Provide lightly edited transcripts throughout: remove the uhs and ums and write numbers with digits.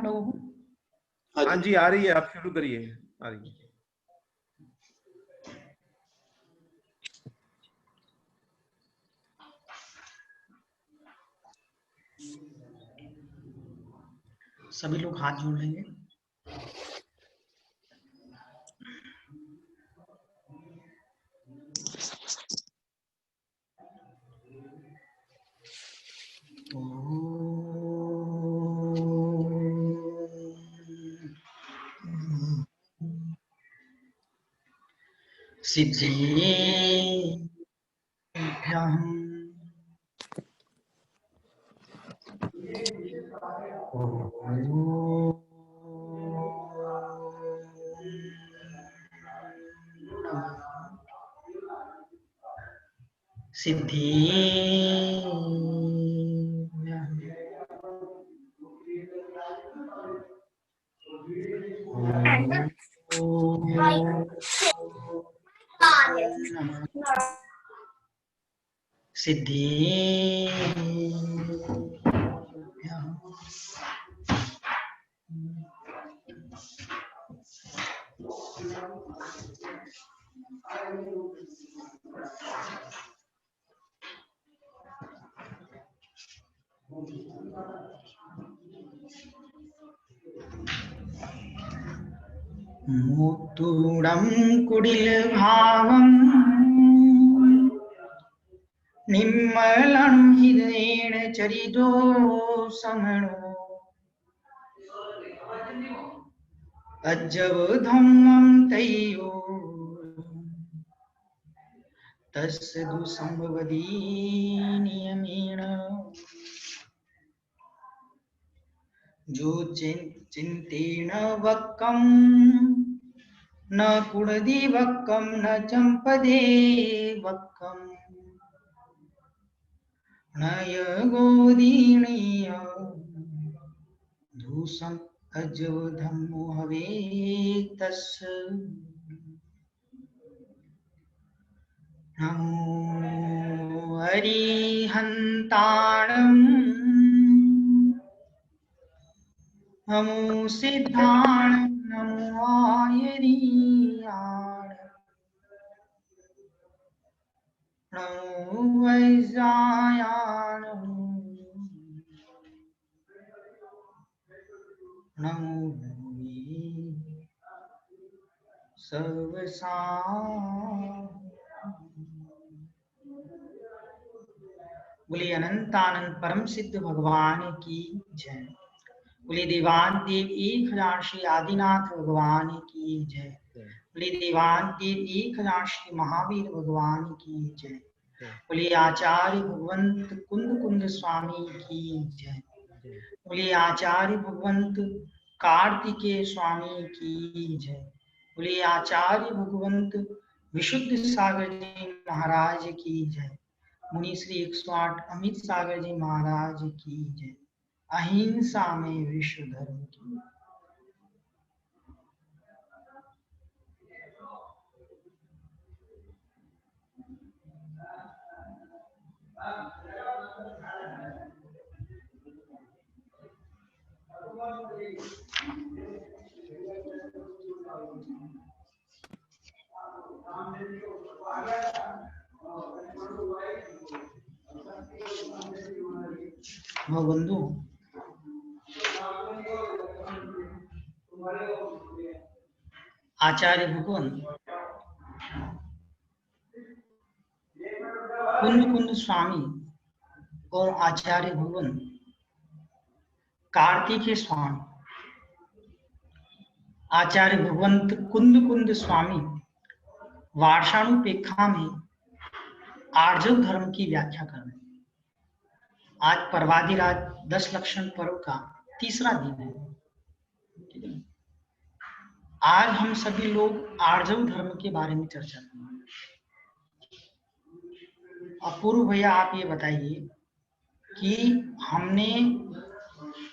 लोगों को? हाँ जी आ रही है, आप शुरू करिए। आ रही है। सभी लोग हाथ जोड़ लेंगे। सिद्धेभ्यः मुत्तुरं कुटिलभावं निम्मलं हृदयेन चरितो समणो अज्जवधम्मं तयो तस्य दुसंभवदी नियमेन जो चिंतेन वक्कं न कुणदी वक्कं न चंपदे वक्कं न यगोदीणीय धूसं अजवधम्मो हवे तस्य नमो हरिहन्ताणम् नमो सिद्धाण नमो आयरीयाण नमो वैजायाण नमो सर्वसा बोले अनंतानंद परम सिद्ध भगवान की जय। बोले देवान देव 1000 श्री आदिनाथ भगवान की जय। बोले देवान देव 1000 श्री महावीर भगवान की जय। बोले आचार्य भगवंत कुंद कुंद स्वामी की जय। बोले आचार्य भगवंत कार्तिकेय स्वामी की जय। बोले आचार्य भगवंत विशुद्ध सागर जी महाराज की जय। मुनि श्री 108 अमित सागर जी महाराज की जय। अहिंसा में विश्व धर्म की। बंधु आचार्य भगवान कुंद कुंद स्वामी और आचार्य भगवान कार्तिकेय स्वामी आचार्य भगवंत कुंद कुंद स्वामी वार्षाणुपेक्षा में आर्जव धर्म की व्याख्या कर रहे हैं। आज पर्वादिराज 10 लक्षण पर्व का तीसरा दिन है। आज हम सभी लोग आर्जव धर्म के बारे में चर्चा करेंगे। अपूर्व भैया आप ये बताइए कि हमने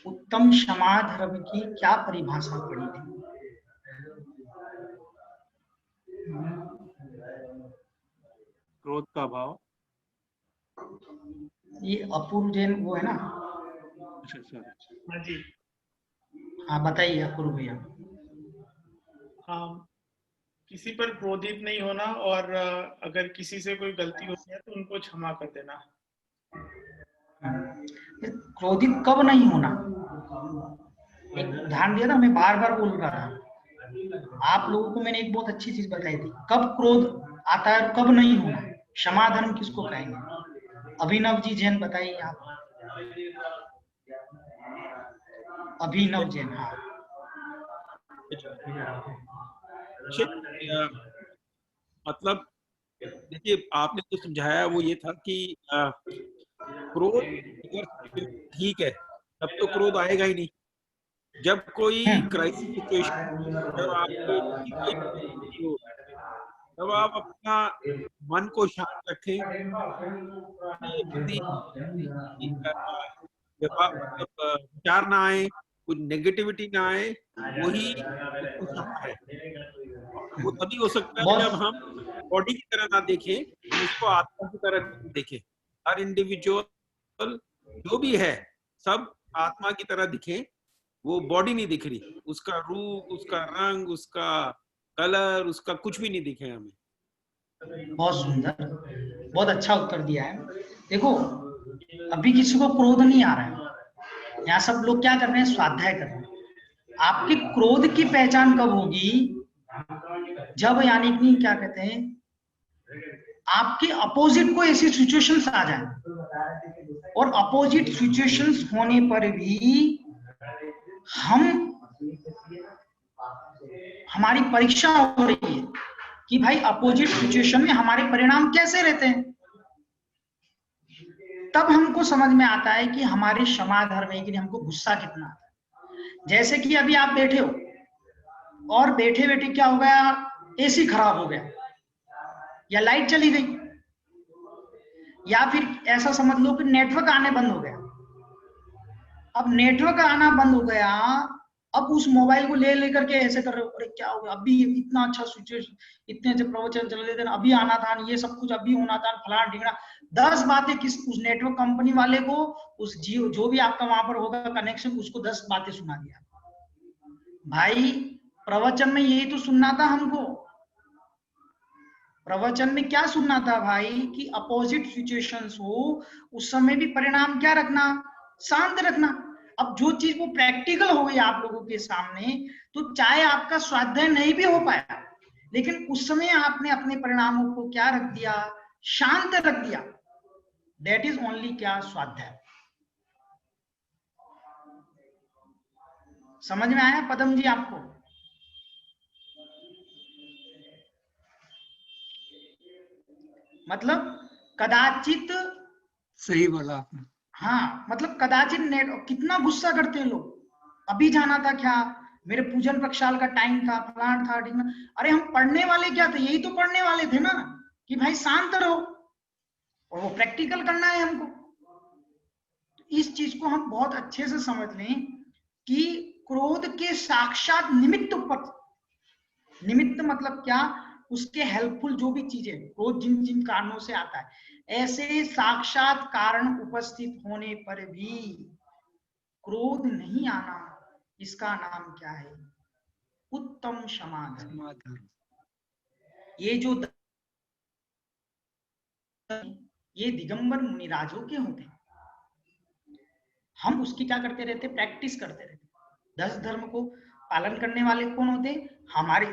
उत्तम क्षमा धर्म की क्या परिभाषा पढ़ी थी? क्रोध का भाव। ये अपूर्व जैन वो है ना? अच्छा। हाँ जी। हाँ बताइए अपूर्व भैया। हाँ, किसी पर क्रोधित नहीं होना, और अगर किसी से कोई गलती होती है तो उनको क्षमा कर देना। क्रोधित कब नहीं होना, एक ध्यान दिया था, मैं बार बार बोल रहा था आप लोगों को, मैंने एक बहुत अच्छी चीज बताई थी, कब क्रोध आता है और कब नहीं होना, क्षमा धर्म किसको कहेंगे। अभिनव जी जैन बताइए आप। अभिनव जैन, हाँ। मतलब देखिए, आपने जो समझाया वो ये था कि क्रोध अगर ठीक है तब तो क्रोध आएगा ही नहीं। जब कोई क्राइसिस सिचुएशन, जब आपकी कोई परिस्थिति हो, तब आप अपना मन को शांत रखें, मतलब विचार ना आए, कुछ नेगेटिविटी ना आए, वही उसको क्षमा है। वो तभी हो सकता है जब हम बॉडी की तरह ना देखें, हम उसको आत्मा की तरह देखें। हर इंडिविजुअल जो भी है सब आत्मा की तरह दिखे, वो बॉडी नहीं दिख रही, उसका रूप, उसका रंग, उसका कलर, उसका कुछ भी नहीं दिखे हमें। बहुत सुंदर, बहुत अच्छा उत्तर दिया है। देखो अभी किसी को क्रोध नहीं आ रहा है, यहाँ सब लोग क्या कर रहे हैं, स्वाध्याय कर रहे हैं। आपके क्रोध की पहचान कब होगी, जब यानी कि क्या कहते हैं, आपके अपोजिट को ऐसी सिचुएशंस आ जाए, और अपोजिट सिचुएशंस होने पर भी हमारी परीक्षा हो रही है कि भाई अपोजिट सिचुएशन में हमारे परिणाम कैसे रहते हैं। तब हमको समझ में आता है कि हमारे क्षमा धर्म है कि हमको गुस्सा कितना आता है। जैसे कि अभी आप बैठे हो और बैठे बैठे क्या हो गया, एसी खराब हो गया या लाइट चली गई, या फिर ऐसा समझ लो कि नेटवर्क आने बंद हो गया। अब नेटवर्क आना बंद हो गया, अब उस मोबाइल को ले लेकर के ऐसे कर रहे हो, अरे क्या हो गया, अभी इतना अच्छा सिचुएशन, इतने अच्छे प्रवचन चल रहे थे, अभी आना था, ये सब कुछ अभी होना था, फलाना ढिंगना, 10 बातें किस उस नेटवर्क कंपनी वाले को, उस जियो जो भी आपका वहां पर होगा कनेक्शन, उसको 10 बातें सुना दिया। भाई प्रवचन में यही तो सुनना था हमको, प्रवचन में क्या सुनना था भाई, कि अपोजिट सिचुएशंस हो उस समय भी परिणाम क्या रखना, शांत रखना। अब जो चीज वो प्रैक्टिकल हो गई आप लोगों के सामने, तो चाहे आपका स्वाध्याय नहीं भी हो पाया, लेकिन उस समय आपने अपने परिणामों को क्या रख दिया, शांत रख दिया। दैट इज ओनली क्या, स्वाध्याय। समझ में आया पदम जी आपको? मतलब कदाचित, सही बोला आपने। हाँ मतलब कदाचित नेट, कितना गुस्सा करते हैं लोग, अभी जाना था क्या, मेरे पूजन प्रक्षाल का टाइम था, फलाना था, ढिंगना। अरे हम पढ़ने वाले क्या थे, यही तो पढ़ने वाले थे ना, कि भाई शांत रहो, और वो प्रैक्टिकल करना है हमको। इस चीज को हम बहुत अच्छे से समझ लें कि क्रोध के साक्षात निमित्त पर, निमित्त मतलब क्या, उसके हेल्पफुल जो भी चीजें, क्रोध जिन जिन कारणों से आता है, ऐसे साक्षात कारण उपस्थित होने पर भी क्रोध नहीं आना, इसका नाम क्या है, उत्तम क्षमा धर्म। ये जो ये दिगंबर मुनिराजों के होते हैं, हम उसकी क्या करते रहते, प्रैक्टिस करते रहते। 10 धर्म को पालन करने वाले कौन होते, हमारे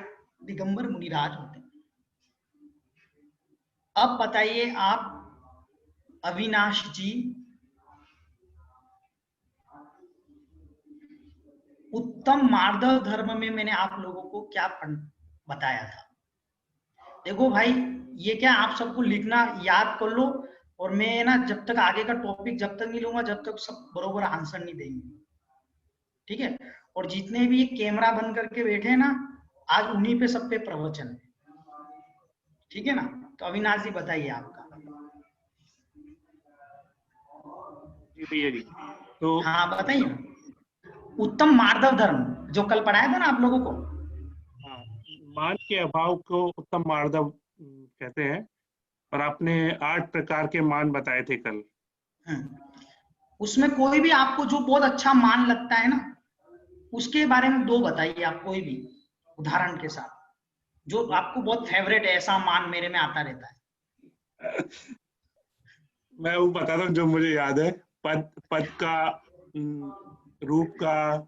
दिगंबर मुनिराज होते हैं। अब बताइए आप अविनाश जी, उत्तम मार्दव धर्म में मैंने आप लोगों को क्या बताया था। देखो भाई ये क्या, आप सबको लिखना याद कर लो, और मैं ना जब तक आगे का टॉपिक जब तक नहीं लूंगा, जब तक सब बरोबर आंसर नहीं देंगे, ठीक है। और जितने भी कैमरा बंद करके बैठे हैं ना, आज उन्हीं पे सब पे प्रवचन है, ठीक है ना। तो अविनाश जी बताइए आपका। जी भैया जी, तो हाँ बताइए ना, उत्तम मार्दव धर्म जो कल पढ़ाया था ना आप लोगों को। हाँ, मान के अभाव को उत्तम मार्दव कहते हैं, और आपने 8 प्रकार के मान बताए थे कल। उसमें कोई भी आपको जो बहुत अच्छा मान लगता है ना, उसके बारे में दो बताइए आप, कोई भी उदाहरण के साथ, जो आपको बहुत फेवरेट है, ऐसा मान मेरे में आता रहता है। मैं वो बताता हूँ जो मुझे याद है। पद का, रूप का,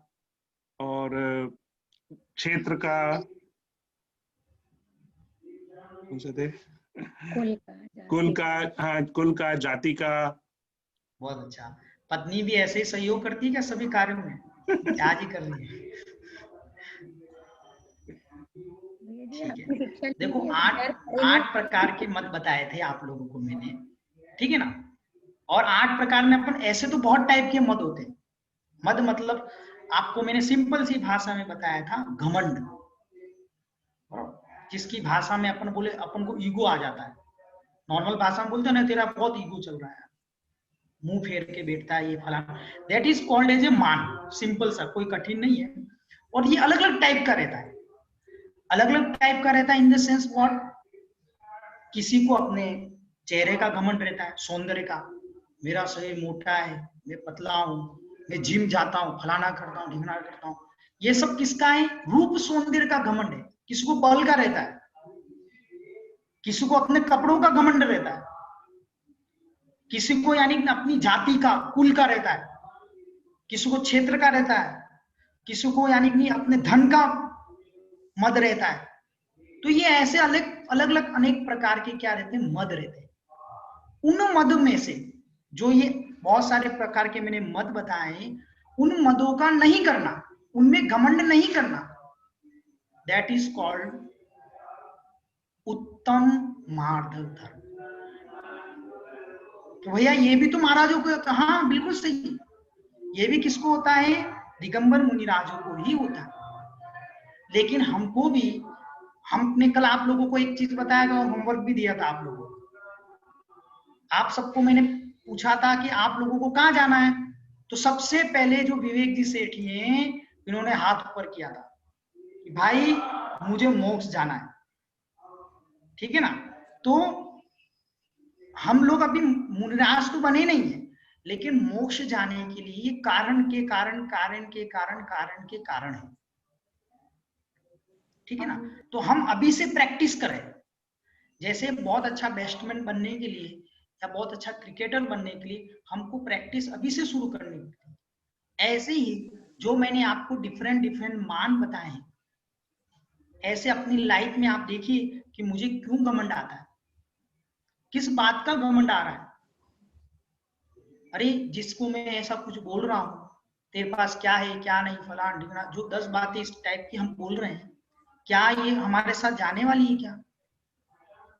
और क्षेत्र का, कौन से थे, कुल का, हाँ कुल का, जाति का। बहुत अच्छा। पत्नी भी ऐसे ही सहयोग करती है क्या सभी कार्यों में? आज ही कर रही है। ठीक है, देखो 8 प्रकार के मत बताए थे आप लोगों को मैंने, ठीक है ना। और 8 प्रकार में अपन, ऐसे तो बहुत टाइप के मद होते हैं। मद मतलब आपको मैंने सिंपल सी भाषा में बताया था, घमंड, जिसकी भाषा में अपन बोले, अपन को ईगो आ जाता है। नॉर्मल भाषा में बोलते हैं ना, तेरा बहुत ईगो चल रहा है, मुंह फेर के बैठता है, ये फलाना, that is called as a मान। सिंपल सा, कोई कठिन नहीं है। और ये अलग अलग टाइप का रहता है, अलग अलग टाइप का रहता है इन द सेंस व्हाट, किसी को अपने चेहरे का घमंड रहता है, सौंदर्य का, मेरा शरीर मोटा है, मैं पतला हूँ, मैं जिम जाता हूँ, फलाना करता हूँ, ढिमना करता हूँ। ये सब किसका है? रूप सौंदर्य का घमंड है। किसी को बल का रहता है, किसी को अपने कपड़ों का घमंड रहता है, किसी को यानी अपनी जाति का, कुल का रहता है, किसी को क्षेत्र का रहता है, किसी को यानी कि अपने धन का मद रहता है। तो ये ऐसे अलग अलग अनेक प्रकार के क्या रहते हैं, मद रहते हैं। उन मद में से जो ये बहुत सारे प्रकार के मैंने मद बताए, उन मदों का नहीं करना, उनमें घमंड नहीं करना, दैट इज कॉल्ड उत्तम मार्धव धर्म। तो भैया ये भी तो महाराजों को, हाँ बिल्कुल सही, ये भी किसको होता है? दिगंबर मुनिराजों को ही होता है। लेकिन हमको भी, हमने कल आप लोगों को एक चीज बताया था और होमवर्क भी दिया था आप लोगों को। आप सबको मैंने पूछा था कि आप लोगों को कहाँ जाना है, तो सबसे पहले जो विवेक जी सेठ हैं, इन्होंने हाथ ऊपर किया था कि भाई मुझे मोक्ष जाना है, ठीक है ना। तो हम लोग अभी मुनिराज तो बने नहीं है, लेकिन मोक्ष जाने के लिए कारण के कारण, कारण के कारण, कारण के कारण है, ठीक है ना। तो हम अभी से प्रैक्टिस करें। जैसे बहुत अच्छा बैट्समैन बनने के लिए या बहुत अच्छा क्रिकेटर बनने के लिए हमको प्रैक्टिस अभी से शुरू करनी है, ऐसे ही जो मैंने आपको डिफरेंट डिफरेंट मान बताए हैं, ऐसे अपनी लाइफ में आप देखिए कि मुझे क्यों घमंड आता है, किस बात का घमंड आ रहा है। अरे जिसको मैं ऐसा कुछ बोल रहा हूँ, तेरे पास क्या है क्या नहीं, फलान ढिमना, जो 10 बातें इस टाइप की हम बोल रहे हैं, क्या ये हमारे साथ जाने वाली है?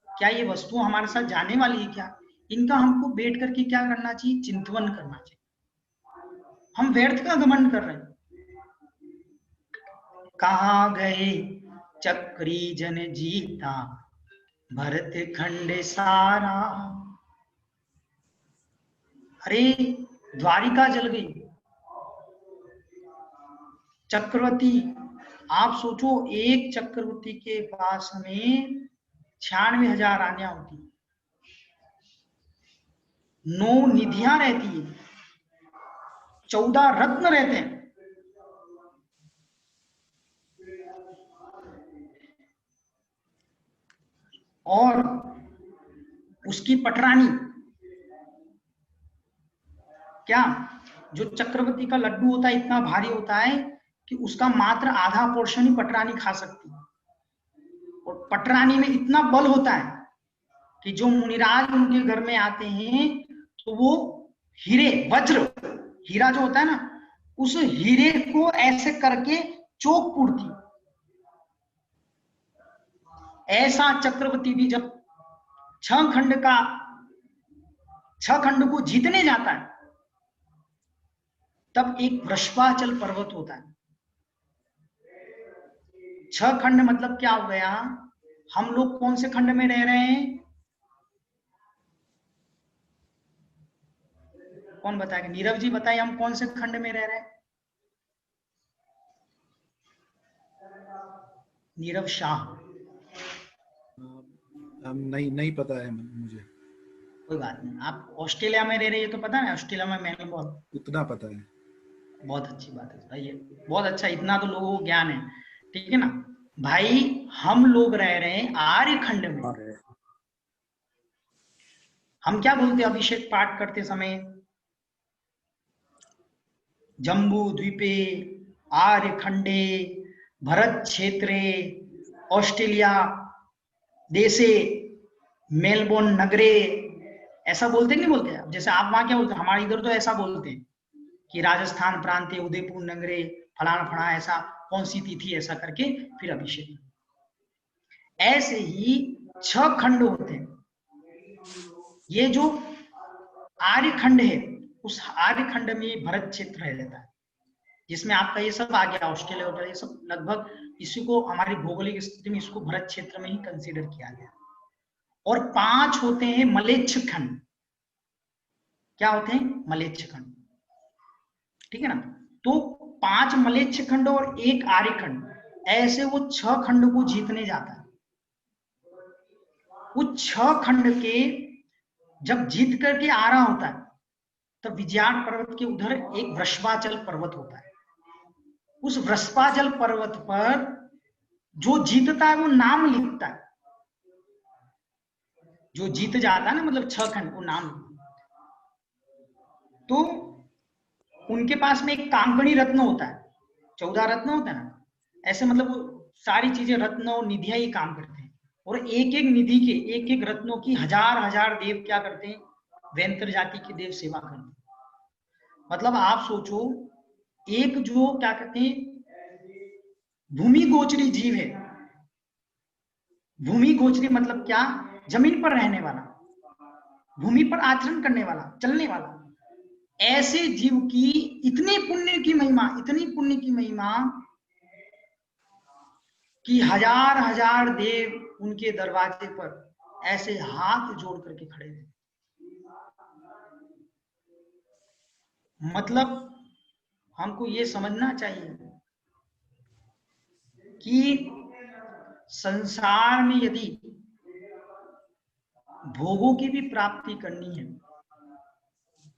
क्या ये वस्तु हमारे साथ जाने वाली है? क्या इनका हमको बैठ करके क्या करना चाहिए? चिंतन करना चाहिए। हम व्यर्थ का घमंड कर रहे हैं। कहाँ गए चक्री जन जीता, भरत खंड सारा। अरे द्वारिका जल गई, चक्रवर्ती, आप सोचो एक चक्रवर्ती के पास हमें 96,000 रानियां होती, 9 निधियां रहती है, 14 रत्न रहते हैं, और उसकी पटरानी, क्या जो चक्रवर्ती का लड्डू होता है इतना भारी होता है कि उसका मात्र आधा पोर्शन ही पटरानी खा सकती है। और पटरानी में इतना बल होता है कि जो मुनिराज उनके घर में आते हैं तो वो हीरे, वज्र, हीरा जो होता है ना, उस हीरे को ऐसे करके चोक पुड़ती। ऐसा चक्रवर्ती भी जब 6 खंड को जीतने जाता है, तब एक वृषभाचल पर्वत होता है। 6 खंड मतलब क्या हो गया? हम लोग कौन से खंड में रह रहे हैं? कौन बताएगा? नीरव जी बताइए, हम कौन से खंड में रह रहे हैं? नीरव शाह। नहीं पता है मुझे। कोई बात नहीं, आप ऑस्ट्रेलिया में रह रहे हैं तो पता है, ऑस्ट्रेलिया में मेलबोर्न। उतना पता है। बहुत अच्छी बात है भाई, बहुत अच्छा, इतना तो लोगों को ज्ञान है, ठीक है ना भाई। हम लोग रह रहे हैं आर्यखंड में, हम क्या बोलते हैं अभिषेक पाठ करते समय? जम्बू द्वीपे आर्यखंडे भरत क्षेत्रे ऑस्ट्रेलिया देशे मेलबोर्न नगरे, ऐसा बोलते नहीं बोलते? जैसे आप वहां क्या बोलते हैं, हमारे इधर तो ऐसा बोलते हैं कि राजस्थान प्रांत उदयपुर नगरे फलाना फला, ऐसा कौन सी तिथि ऐसा करके फिर अभिषेक। ऐसे ही 6 खंड होते हैं। ये जो आर्यखंड है, उस आर्यखंड में भरत क्षेत्र रहता है, जिसमें आपका ये सब आ गया, ऑस्ट्रेलिया वगैरह ये सब लगभग इसी को हमारी भौगोलिक स्थिति में इसको भरत क्षेत्र में ही कंसीडर किया गया। और 5 होते हैं मलेच्छ खंड। क्या होते हैं? मलेच्छ खंड, ठीक है ना। तो 5 मलेच्छ खंड और 1 आर्यखंड, ऐसे वो 6 खंड को जीतने जाता है। वो 6 खंड के जब जीत करके आ रहा होता है, तब विजयाण पर्वत के उधर एक वृषभाचल पर्वत होता है। उस वृषभाचल पर्वत पर जो जीतता है वो नाम लिखता है, जो जीत जाता है ना, मतलब 6 खंड, वो नाम। तो उनके पास में एक कांकणी रत्न होता है, 14 रत्न होता है ना, ऐसे मतलब वो सारी चीजें रत्न और निधियां ही काम करते हैं। और एक एक निधि के, एक एक रत्नों की हजार हजार देव क्या करते हैं? वैंतर जाति के देव सेवा करते हैं। मतलब आप सोचो, एक जो क्या कहते हैं भूमि गोचरी जीव है। भूमि गोचरी मतलब क्या? जमीन पर रहने वाला, भूमि पर आचरण करने वाला, चलने वाला। ऐसे जीव की इतनी पुण्य की महिमा, इतनी पुण्य की महिमा कि हजार हजार देव उनके दरवाजे पर ऐसे हाथ जोड़ करके खड़े थे। मतलब हमको ये समझना चाहिए कि संसार में यदि भोगों की भी प्राप्ति करनी है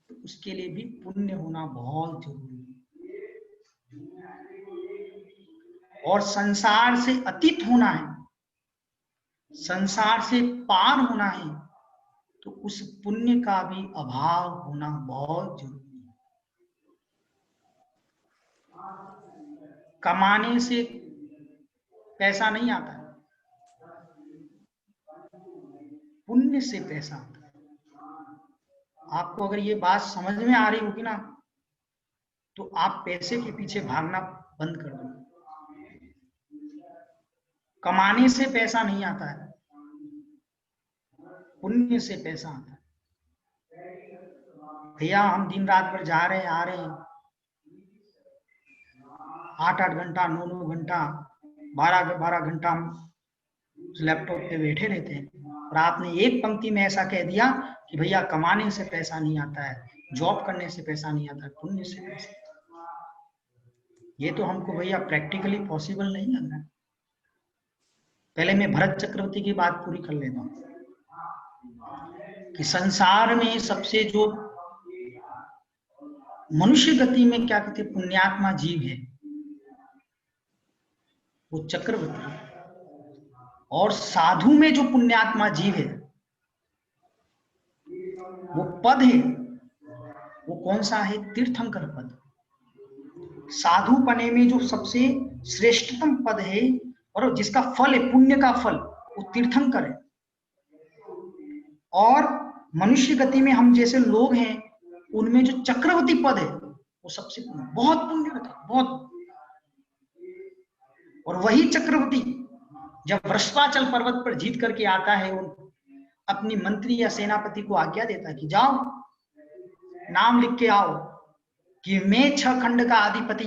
तो उसके लिए भी पुण्य होना बहुत जरूरी है। और संसार से अतीत होना है, संसार से पार होना है, तो उस पुण्य का भी अभाव होना बहुत जरूरी है। कमाने से पैसा नहीं आता है, पुण्य से पैसा आता है। आपको अगर ये बात समझ में आ रही होगी ना, तो आप पैसे के पीछे भागना बंद कर दो। कमाने से पैसा नहीं आता है, पुण्य से पैसा आता है। भैया हम दिन रात भर जा रहे हैं, आ रहे हैं, 8-8 घंटा, 9-9 घंटा, 12-12 घंटा हम लैपटॉप पे बैठे रहते हैं, और आपने एक पंक्ति में ऐसा कह दिया कि भैया कमाने से पैसा नहीं आता है, जॉब करने से पैसा नहीं आता है, पुण्य से पैसा। ये तो हमको भैया प्रैक्टिकली पॉसिबल नहीं लग रहा है। पहले मैं भरत चक्रवर्ती की बात पूरी कर लेता हूँ कि संसार में सबसे जो मनुष्य गति में क्या कहते पुण्यात्मा जीव है, वो चक्रवर्ती है। और साधु में जो पुण्यात्मा जीव है, वो पद है, वो कौन सा है? तीर्थंकर पद। साधु पने में जो सबसे श्रेष्ठतम पद है और जिसका फल है, पुण्य का फल, वो तीर्थंकर है। और मनुष्य गति में हम जैसे लोग हैं, उनमें जो चक्रवर्ती पद है वो सबसे बहुत पुण्य होता है, बहुत। और वही चक्रवर्ती जब वृषभाचल पर्वत पर जीत करके आता है, वो अपनी मंत्री या सेनापति को आज्ञा देता है कि जाओ नाम लिख के आओ कि मैं 6 खंड का अधिपति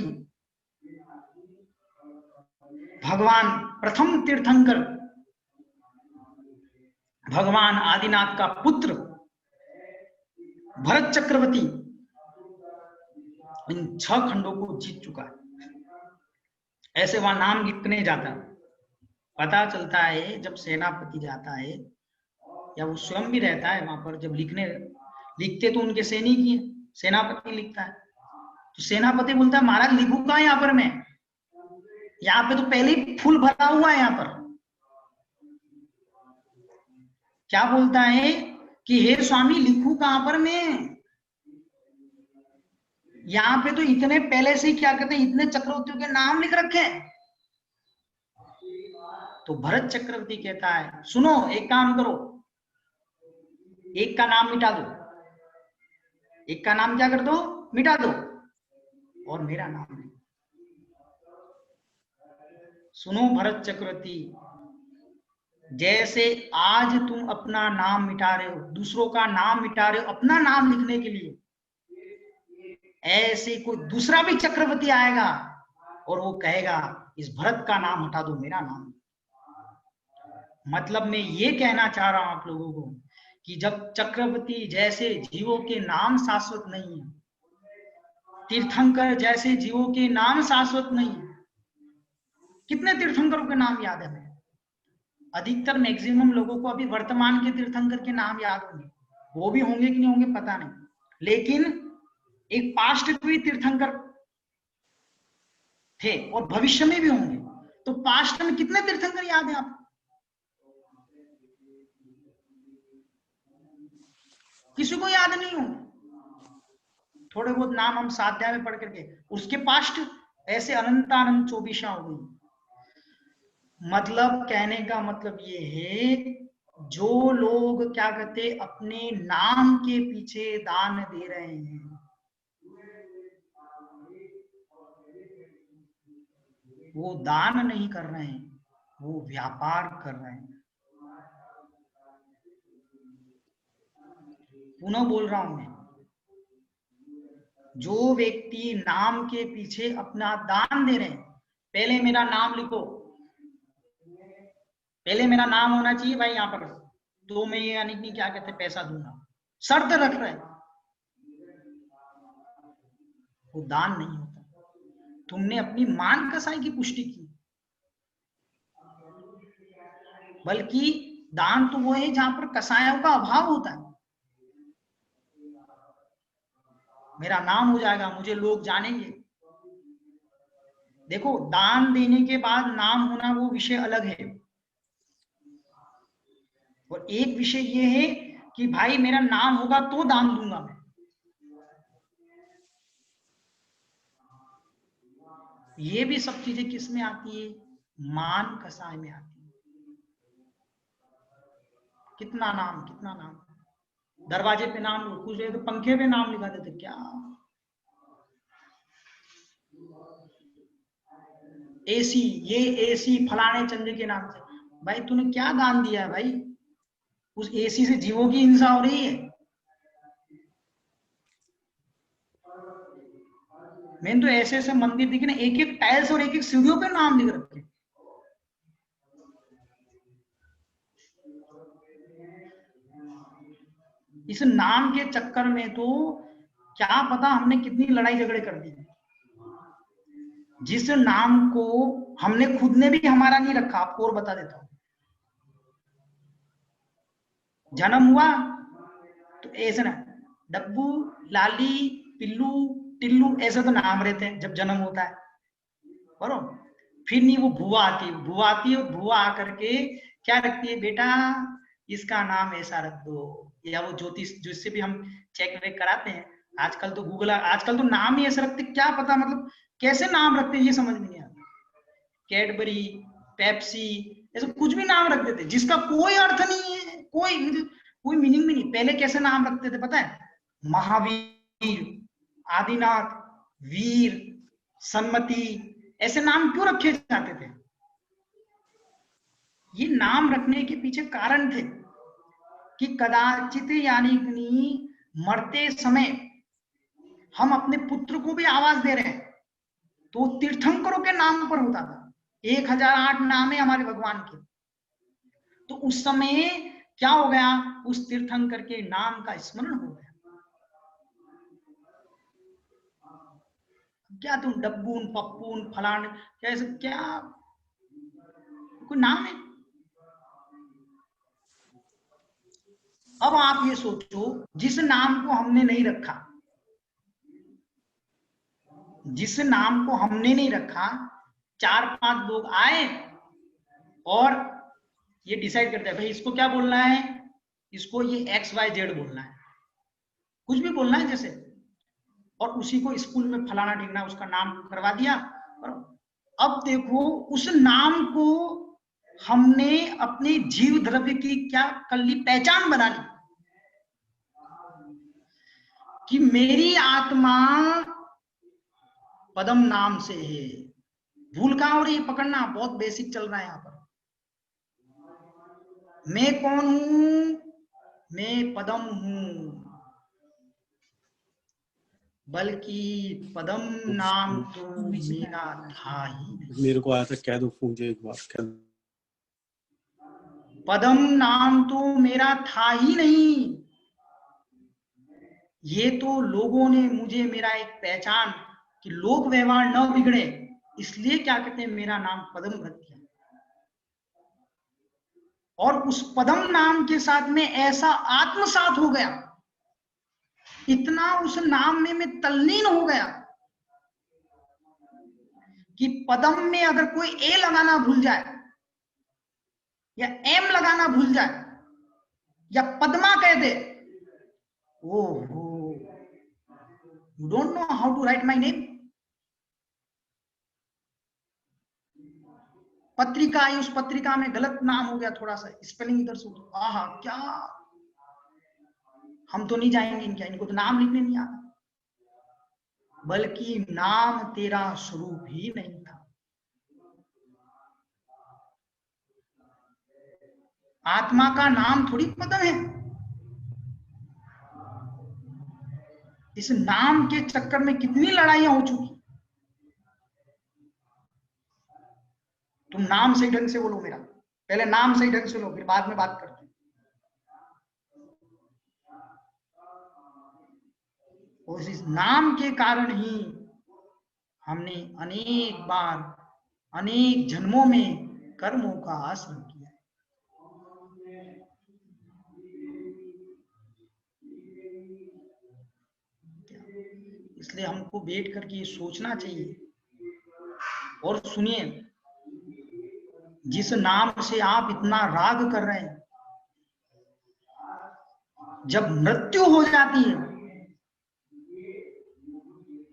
भगवान प्रथम तीर्थंकर, भगवान आदिनाथ का पुत्र भरत चक्रवर्ती इन 6 खंडों को जीत चुका है। ऐसे वहां नाम लिखने जाता है। पता चलता है जब सेनापति जाता है, या वो स्वयं भी रहता है वहां पर, जब लिखते तो उनके सैनिक ही, सेनापति लिखता है, तो सेनापति बोलता है महाराज लिखू कहाँ यहाँ पर मैं, यहाँ पे तो पहले ही फुल भरा हुआ है। यहाँ पर क्या बोलता है कि हे स्वामी लिखू कहां पर मैं, यहाँ पे तो इतने पहले से ही क्या कहते हैं इतने चक्रवर्तियों के नाम लिख रखे हैं। तो भरत चक्रवर्ती कहता है सुनो एक काम करो, एक का नाम मिटा दो, एक का नाम क्या कर दो, मिटा दो, और मेरा नाम लो। सुनो भरत चक्रवर्ती, जैसे आज तुम अपना नाम मिटा रहे हो, दूसरों का नाम मिटा रहे हो अपना नाम लिखने के लिए, ऐसे कोई दूसरा भी चक्रवर्ती आएगा और वो कहेगा इस भरत का नाम हटा दो, मेरा नाम। मतलब मैं ये कहना चाह रहा हूं आप लोगों को कि जब चक्रवर्ती जैसे जीवों के नाम शाश्वत नहीं है, तीर्थंकर जैसे जीवों के नाम शाश्वत नहीं है। कितने तीर्थंकरों के नाम याद है हमें? अधिकतर मैक्सिमम लोगों को अभी वर्तमान के तीर्थंकर के नाम याद होंगे, वो भी होंगे कि नहीं होंगे पता नहीं, लेकिन एक पास्ट भी तीर्थंकर थे और भविष्य में भी होंगे। तो पास्ट में कितने तीर्थंकर याद है आप? किसी को याद नहीं होंगे, थोड़े बहुत नाम हम साध्याय में पढ़ करके, उसके पास्ट ऐसे अनंतानंत 24 हो गई। मतलब कहने का मतलब ये है जो लोग क्या कहते अपने नाम के पीछे दान दे रहे हैं, वो दान नहीं कर रहे हैं, वो व्यापार कर रहे हैं। पुनः बोल रहा हूं मैं, जो व्यक्ति नाम के पीछे अपना दान दे रहे हैं, पहले मेरा नाम लिखो, पहले मेरा नाम होना चाहिए भाई यहाँ पर, तो मैं ये यानी कि क्या कहते पैसा दूंगा, शर्त रख रहे हैं, वो दान नहीं होता। तुमने अपनी मान कसाई की पुष्टि की, बल्कि दान तो वो है जहां पर कसायों का अभाव होता है। मेरा नाम हो जाएगा, मुझे लोग जानेंगे। देखो दान देने के बाद नाम होना वो विषय अलग है, और एक विषय ये है कि भाई मेरा नाम होगा तो दान दूंगा मैं। ये भी सब चीजें किस में आती है? मान कसाय में आती है। कितना नाम, कितना नाम, दरवाजे पे नाम कुछ तो पंखे पे नाम लिखा देते क्या, एसी, ये एसी फलाने चंदे के नाम से। भाई तूने क्या दान दिया है भाई? उस एसी से जीवों की हिंसा हो रही है। मैंने तो ऐसे ऐसे मंदिर दिखे ना, एक एक टाइल्स और एक एक सीढ़ियों पे नाम लिख रखे। इस नाम के चक्कर में तो क्या पता हमने कितनी लड़ाई झगड़े कर दी। जिस नाम को हमने खुद ने भी हमारा नहीं रखा, आपको और बता देता हूं। जन्म हुआ तो ऐसे ना डब्बू, लाली, पिल्लू, टिल्लू ऐसे तो नाम रहते हैं जब जन्म होता है, बरोबर। फिर नहीं वो बुआ आती है, बुआ आती है, बुआ आकर के क्या रखती है, बेटा इसका नाम ऐसा रख दो, या वो ज्योतिष जिससे भी हम चेक वेक कराते हैं, आजकल तो गूगल, आजकल तो नाम ही ऐसे रखते, क्या पता मतलब कैसे नाम रखते हैं ये समझ में नहीं आता। कैडबरी, पेप्सी, ऐसे कुछ भी नाम रख देते जिसका कोई अर्थ नहीं है, कोई मीनिंग भी नहीं। पहले कैसे नाम रखते थे पता है? महावीर, आदिनाथ, वीर, सन्मति, ऐसे नाम क्यों रखे जाते थे? ये नाम रखने के पीछे कारण थे कि कदाचित यानी मरते समय हम अपने पुत्र को भी आवाज दे रहे हैं, तो तीर्थंकरों के नाम पर होता था। 1008 नाम है हमारे भगवान के, तो उस समय क्या हो गया, उस तीर्थंकर के नाम का स्मरण हो गया। क्या तुम डब्बून, पप्पून, फलान, कैसे क्या कोई नाम है? अब आप ये सोचो, जिस नाम को हमने नहीं रखा, जिस नाम को हमने नहीं रखा, 4-5 लोग आए और ये डिसाइड करते हैं भाई इसको क्या बोलना है, इसको ये XYZ बोलना है, कुछ भी बोलना है जैसे, और उसी को स्कूल में फलाना ढिंगना उसका नाम करवा दिया। और अब देखो उस नाम को हमने अपने जीव द्रव्य की क्या कर ली, पहचान बना ली कि मेरी आत्मा पदम नाम से है। भूल कहां हो रही है, पकड़ना बहुत बेसिक चल रहा है यहां पर। मैं कौन हूं, मैं पदम हूं, बल्कि पदम नाम तो मेरा था ही नहीं। मेरे को आया था, कह दो मुझे एक बार, कह दो। पदम नाम तो मेरा था ही नहीं, ये तो लोगों ने मुझे मेरा एक पहचान कि लोक व्यवहार न बिगड़े इसलिए क्या कहते हैं मेरा नाम पदम रख दिया। और उस पदम नाम के साथ में ऐसा आत्मसात हो गया, इतना उस नाम में मैं तल्लीन हो गया कि पदम में अगर कोई ए लगाना भूल जाए या एम लगाना भूल जाए या पद्मा कह दे, ओहो you don't know how to write my name. पत्रिका आई, उस पत्रिका में गलत नाम हो गया, थोड़ा सा स्पेलिंग इधर से, आहा क्या, हम तो नहीं जाएंगे इनके, इनको तो नाम लिखने नहीं आता, बल्कि नाम तेरा स्वरूप ही नहीं था। आत्मा का नाम थोड़ी पदम है। इस नाम के चक्कर में कितनी लड़ाइयां हो चुकी। तुम नाम सही ढंग से बोलो मेरा, पहले नाम सही ढंग से लो, फिर बाद में बात करते हैं। और इस नाम के कारण ही हमने अनेक बार अनेक जन्मों में कर्मों का आश्रम किया। इसलिए हमको बैठ करके ये सोचना चाहिए। और सुनिए, जिस नाम से आप इतना राग कर रहे हैं, जब मृत्यु हो जाती है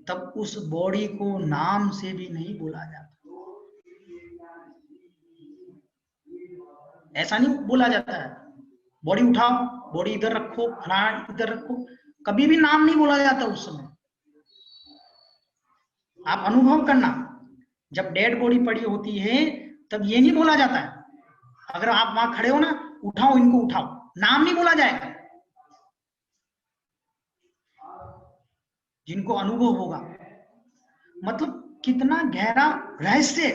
तब उस बॉडी को नाम से भी नहीं बोला जाता। ऐसा नहीं बोला जाता है बॉडी उठाओ, बॉडी इधर रखो, फलाना इधर रखो, कभी भी नाम नहीं बोला जाता उस समय। आप अनुभव करना, जब डेड बॉडी पड़ी होती है तब ये नहीं बोला जाता है, अगर आप वहां खड़े हो ना, उठाओ इनको उठाओ, नाम नहीं बोला जाएगा। जिनको अनुभव होगा, मतलब कितना गहरा रहस्य,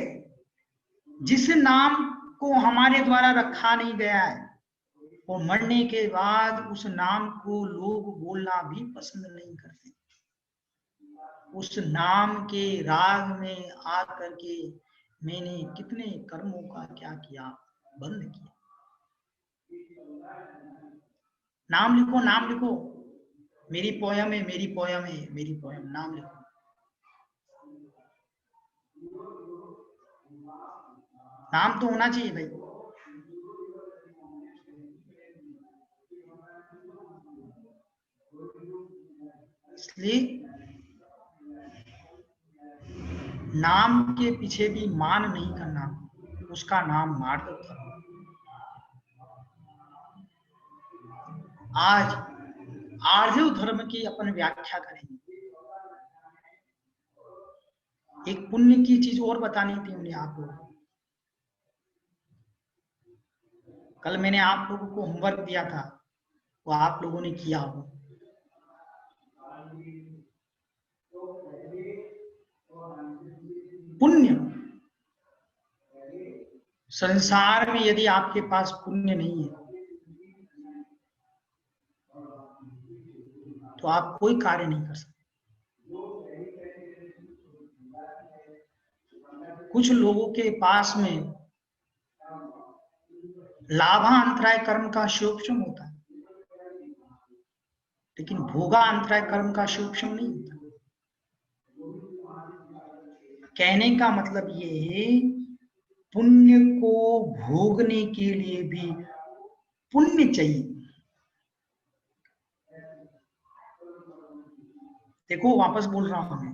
जिस नाम को हमारे द्वारा रखा नहीं गया है, और मरने के बाद उस नाम को लोग बोलना भी पसंद नहीं करते। उस नाम के राग में आकर के मैंने कितने कर्मों का क्या किया, बंद किया। नाम लिखो, नाम लिखो, मेरी पोयम है, मेरी पोयम है, मेरी पोयम, नाम लिखो। नाम तो होना चाहिए भाई। इसलिए नाम के पीछे भी मान नहीं करना, उसका नाम मार्ग था। आज आर्य धर्म की अपन व्याख्या करेंगे। एक पुण्य की चीज और बतानी थी उन्हें आप लोगों को। कल मैंने आप लोगों को होमवर्क दिया था, वो आप लोगों ने किया हो। पुण्य, संसार में यदि आपके पास पुण्य नहीं है तो आप कोई कार्य नहीं कर सकते। कुछ लोगों के पास में लाभांतराय कर्म का शोभशम होता है, लेकिन भोगांतराय कर्म का शोभशम नहीं होता। कहने का मतलब ये है पुण्य को भोगने के लिए भी पुण्य चाहिए। देखो वापस बोल रहा हूं मैं,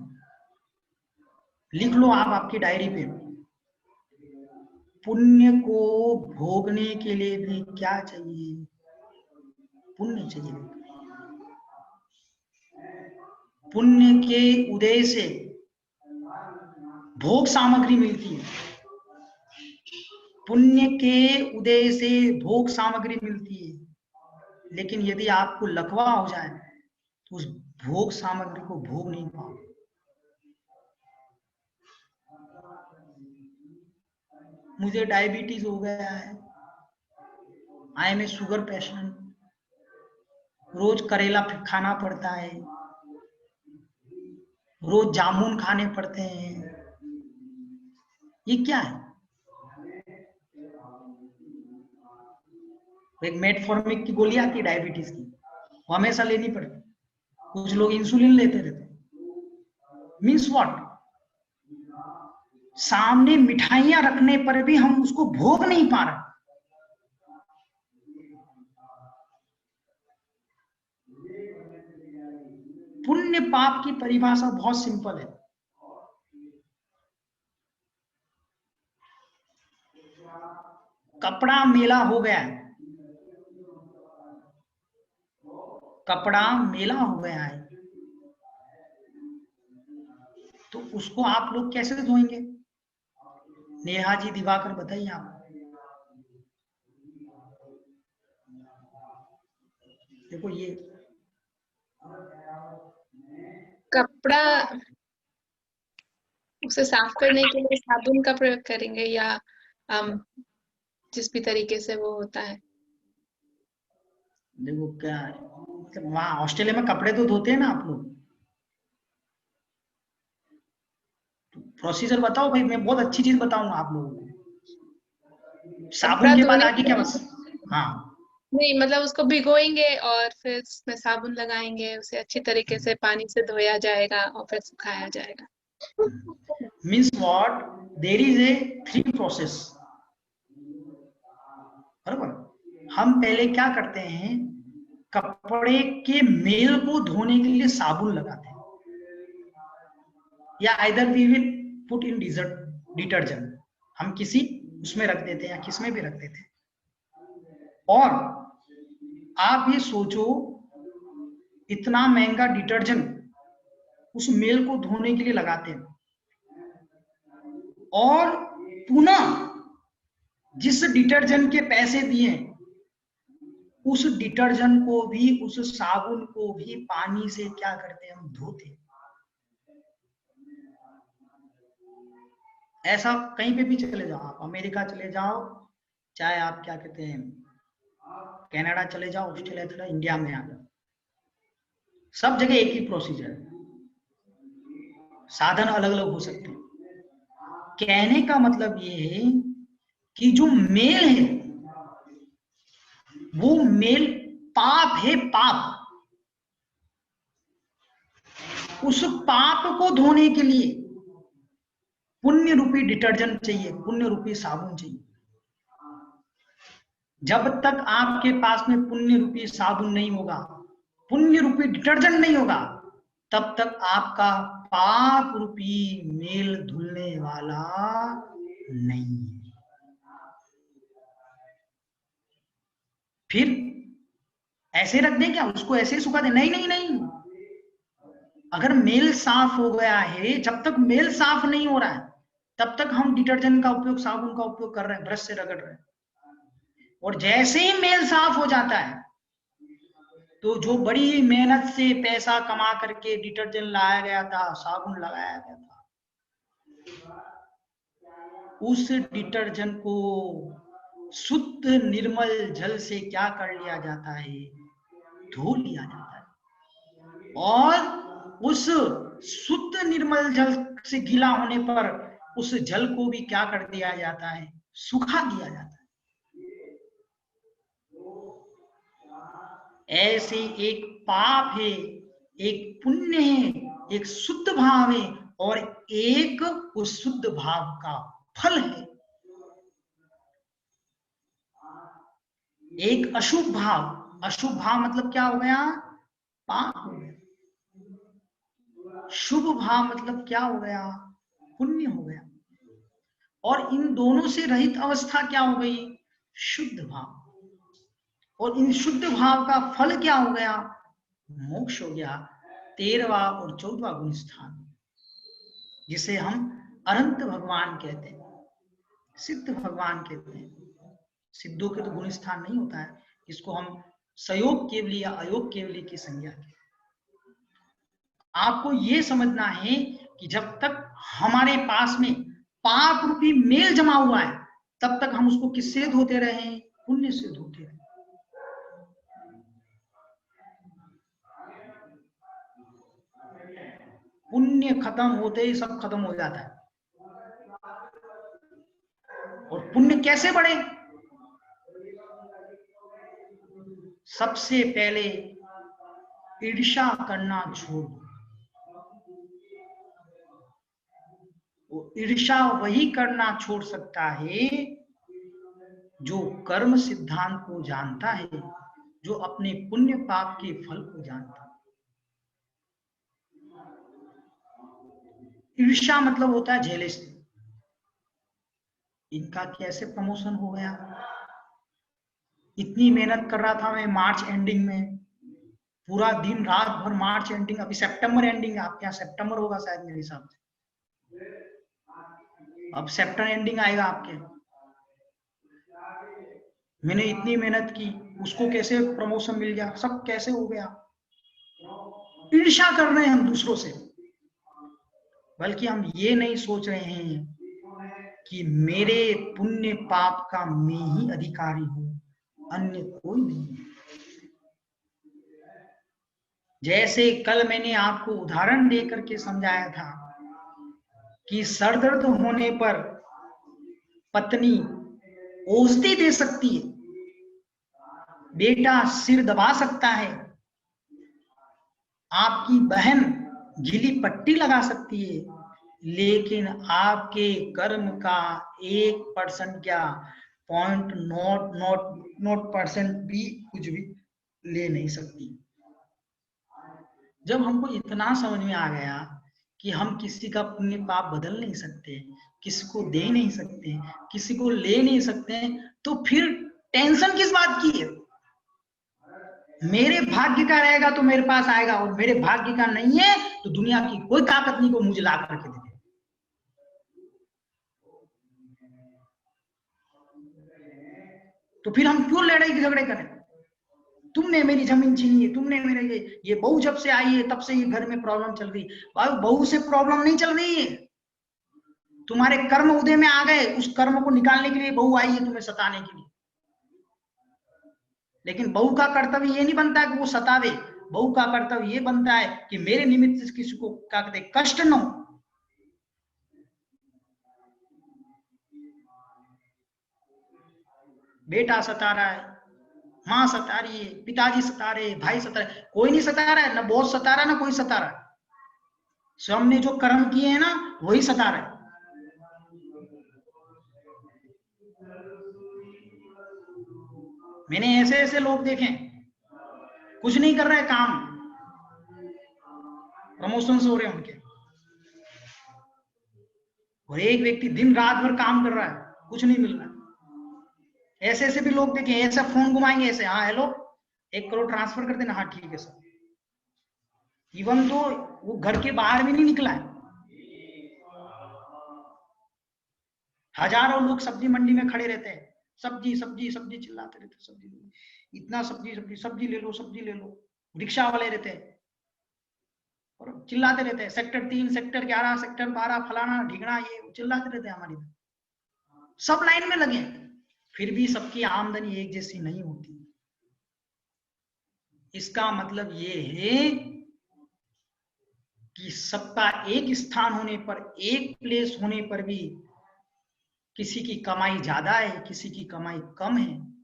लिख लो आप आपकी डायरी पे, पुण्य को भोगने के लिए भी क्या चाहिए? पुण्य चाहिए। पुण्य के उदय से भोग सामग्री मिलती है, पुण्य के उदय से भोग सामग्री मिलती है, लेकिन यदि आपको लकवा हो जाए तो उस भोग सामग्री को भोग नहीं पाओगे। मुझे डायबिटीज हो गया है, I am a sugar patient, रोज करेला खाना पड़ता है, रोज जामुन खाने पड़ते हैं, ये क्या है? एक मेटफॉर्मिक की गोली आती है डायबिटीज की, वो हमेशा लेनी पड़ती, कुछ लोग इंसुलिन लेते रहते। Means what? सामने मिठाइयां रखने पर भी हम उसको भोग नहीं पा रहे। पुण्य पाप की परिभाषा बहुत सिंपल है। कपड़ा मेला हो गया है, कपड़ा मेला हो गया है, तो उसको आप लोग कैसे धोएंगे? नेहा जी, दिवाकर, बताइए आप। देखो ये कपड़ा उसे साफ करने के लिए साबुन का प्रयोग करेंगे या जिस भी तरीके से वो होता है। देखो क्या है, मतलब वहां ऑस्ट्रेलिया में कपड़े तो धोते हैं ना आप लोग, प्रोसीजर बताओ भाई, मैं बहुत अच्छी चीज बताऊंगा आप लोगों को। साबुन के बाद आगे क्या बस? हाँ नहीं, मतलब उसको भिगोएंगे और फिर उसमें साबुन लगाएंगे, उसे अच्छी तरीके से पानी से धोया जाएगा और फिर सुखाया जाएगा। Means what? There is a 3 process, बराबर? हम पहले क्या करते हैं, कपड़े के मेल को धोने के लिए साबुन लगाते हैं, या either we will put in detergent, हम किसी उसमें रख देते हैं या किस में भी रख देते हैं। और आप ये सोचो, इतना महंगा डिटर्जेंट उस मेल को धोने के लिए लगाते हैं, और पुनः जिस डिटर्जेंट के पैसे दिए उस डिटर्जेंट को भी, उस साबुन को भी पानी से क्या करते हैं, हम धोते हैं। ऐसा कहीं पे भी चले जाओ, आप अमेरिका चले जाओ, चाहे आप क्या कहते हैं कनाडा चले जाओ, ऑस्ट्रेलिया चले जाओ, इंडिया में आ जाओ, सब जगह एक ही प्रोसीजर है, साधन अलग अलग हो सकते हैं। कहने का मतलब ये है कि जो मेल है वो मेल पाप है, पाप। उस पाप को धोने के लिए पुण्य रूपी डिटर्जेंट चाहिए, पुण्य रूपी साबुन चाहिए। जब तक आपके पास में पुण्य रूपी साबुन नहीं होगा, पुण्य रूपी डिटर्जेंट नहीं होगा, तब तक आपका पाप रूपी मेल धुलने वाला नहीं है। फिर ऐसे रख दें क्या, उसको ऐसे सुखा दें? नहीं नहीं नहीं, अगर मेल साफ हो गया है, जब तक मेल साफ नहीं हो रहा है तब तक हम डिटर्जेंट का उपयोग, साबुन का उपयोग कर रहे हैं, ब्रश से रगड़ रहे हैं। और जैसे ही मेल साफ हो जाता है तो जो बड़ी मेहनत से पैसा कमा करके डिटर्जेंट लाया गया था, साबुन लगाया गया था, उस डिटर्जेंट को शुद्ध निर्मल जल से क्या कर लिया जाता है, धो लिया जाता है। और उस शुद्ध निर्मल जल से गीला होने पर उस जल को भी क्या कर दिया जाता है, सुखा दिया जाता है। ऐसे एक पाप है, एक पुण्य है, एक शुद्ध भाव है, और एक उस शुद्ध भाव का फल है। एक अशुभ भाव, अशुभ भाव मतलब क्या हो गया? पाप हो गया। शुभ भाव मतलब क्या हो गया? पुण्य हो गया। और इन दोनों से रहित अवस्था क्या हो गई? शुद्ध भाव। और इन शुद्ध भाव का फल क्या हो गया? मोक्ष हो गया, 13वां और 14वां गुण स्थान, जिसे हम अनंत भगवान कहते हैं, सिद्ध भगवान कहते हैं। सिद्धों के तो गुण स्थान नहीं होता है, इसको हम सयोग केवली या अयोग केवली की संज्ञा के। आपको यह समझना है कि जब तक हमारे पास में पाप रूपी मेल जमा हुआ है, तब तक हम उसको किससे धोते रहे? पुण्य से धोते रहे। पुण्य खत्म होते ही सब खत्म हो जाता है। और पुण्य कैसे बढ़े? सबसे पहले ईर्ष्या करना छोड़ दो। वो ईर्ष्या वही करना छोड़ सकता है जो कर्म सिद्धांत को जानता है, जो अपने पुण्य पाप के फल को जानता है। ईर्ष्या मतलब होता है जेलसी। इनका कैसे प्रमोशन हो गया? इतनी मेहनत कर रहा था मैं मार्च एंडिंग में, पूरा दिन रात भर मार्च एंडिंग, अभी सितंबर एंडिंग, आपके यहाँ सितंबर होगा शायद मेरे हिसाब से, अब सितंबर एंडिंग आएगा आपके। मैंने इतनी मेहनत की, उसको कैसे प्रमोशन मिल गया? सब कैसे हो गया? ईर्ष्या कर रहे हैं हम दूसरों से, बल्कि हम ये नहीं सोच रहे हैं कि मेरे पुण्य पाप का मैं ही अधिकारी हूं, अन्य कोई नहीं। जैसे कल मैंने आपको उदाहरण देकर के समझाया था कि सर दर्द होने पर पत्नी औषधि दे सकती है, बेटा सिर दबा सकता है, आपकी बहन गीली पट्टी लगा सकती है, लेकिन आपके कर्म का 1% क्या, 0.00% भी कुछ भी ले नहीं सकती। जब हमको इतना समझ में आ गया कि हम किसी का पुण्य पाप बदल नहीं सकते, किसी को दे नहीं सकते, किसी को ले नहीं सकते, तो फिर टेंशन किस बात की है? मेरे भाग्य का रहेगा तो मेरे पास आएगा, और मेरे भाग्य का नहीं है तो दुनिया की कोई ताकत नहीं को मुझे ला करके दे। तो फिर हम क्यों लड़ाई झगड़े करें? तुमने मेरी जमीन छीनी है, तुमने मेरे ये बहू जब से आई है तब से ये घर में प्रॉब्लम चल रही है। बहू से प्रॉब्लम नहीं चल रही है, तुम्हारे कर्म उदय में आ गए, उस कर्म को निकालने के लिए बहू आई है तुम्हें सताने के लिए। लेकिन बहू का कर्तव्य ये नहीं बनता है कि वो सतावे, बहू का कर्तव्य ये बनता है कि मेरे निमित्त किसी को क्या कहते हैं कष्ट न हो। बेटा सता रहा है, माँ सता रही है, पिताजी सता रहे, भाई सता रहे, कोई नहीं सता रहा है, ना बॉस सता रहा है, ना कोई सता रहा है। स्वयं ने जो कर्म किए हैं ना वही सता रहे। मैंने ऐसे ऐसे लोग देखे, कुछ नहीं कर रहे काम, प्रमोशन हो रहे हैं उनके, और एक व्यक्ति दिन रात भर काम कर रहा है, कुछ नहीं मिल रहा। ऐसे ऐसे भी लोग देखे, ऐसा फोन घुमाएंगे ऐसे, हाँ हेलो 1 करोड़ ट्रांसफर कर देना, हाँ ठीक है सर। इवन तो वो घर के बाहर भी नहीं निकला है। हजारों लोग सब्जी मंडी में खड़े रहते हैं, सब्जी सब्जी सब्जी चिल्लाते रहते, सब्जी इतना सब्जी सब्जी सब्जी ले लो, सब्जी ले लो। रिक्शा वाले रहते हैं और चिल्लाते रहते हैं, सेक्टर 3, सेक्टर 11, सेक्टर 12, फलाना ढिगना, ये चिल्लाते रहते हैं हमारी। सब लाइन में लगे, फिर भी सबकी आमदनी एक जैसी नहीं होती। इसका मतलब ये है कि सबका एक स्थान होने पर, एक प्लेस होने पर भी किसी की कमाई ज्यादा है, किसी की कमाई कम है।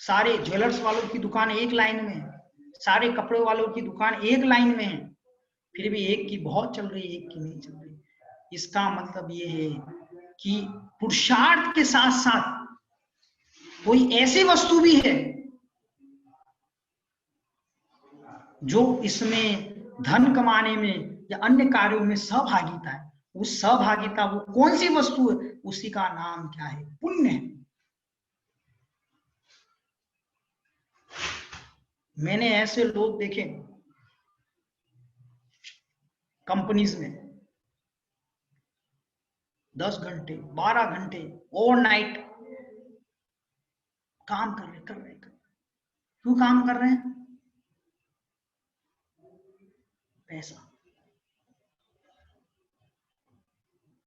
सारे ज्वेलर्स वालों की दुकान एक लाइन में है, सारे कपड़े वालों की दुकान एक लाइन में है, फिर भी एक की बहुत चल रही, एक की नहीं चल रही। इसका मतलब ये है कि पुरुषार्थ के साथ साथ कोई ऐसी वस्तु भी है जो इसमें धन कमाने में या अन्य कार्यों में सहभागिता है। उस सहभागिता वो कौन सी वस्तु है, उसी का नाम क्या है? पुण्य है। मैंने ऐसे लोग देखे कंपनीज में 10 घंटे 12 घंटे ओवरनाइट काम कर रहे। क्यों काम कर रहे हैं? पैसा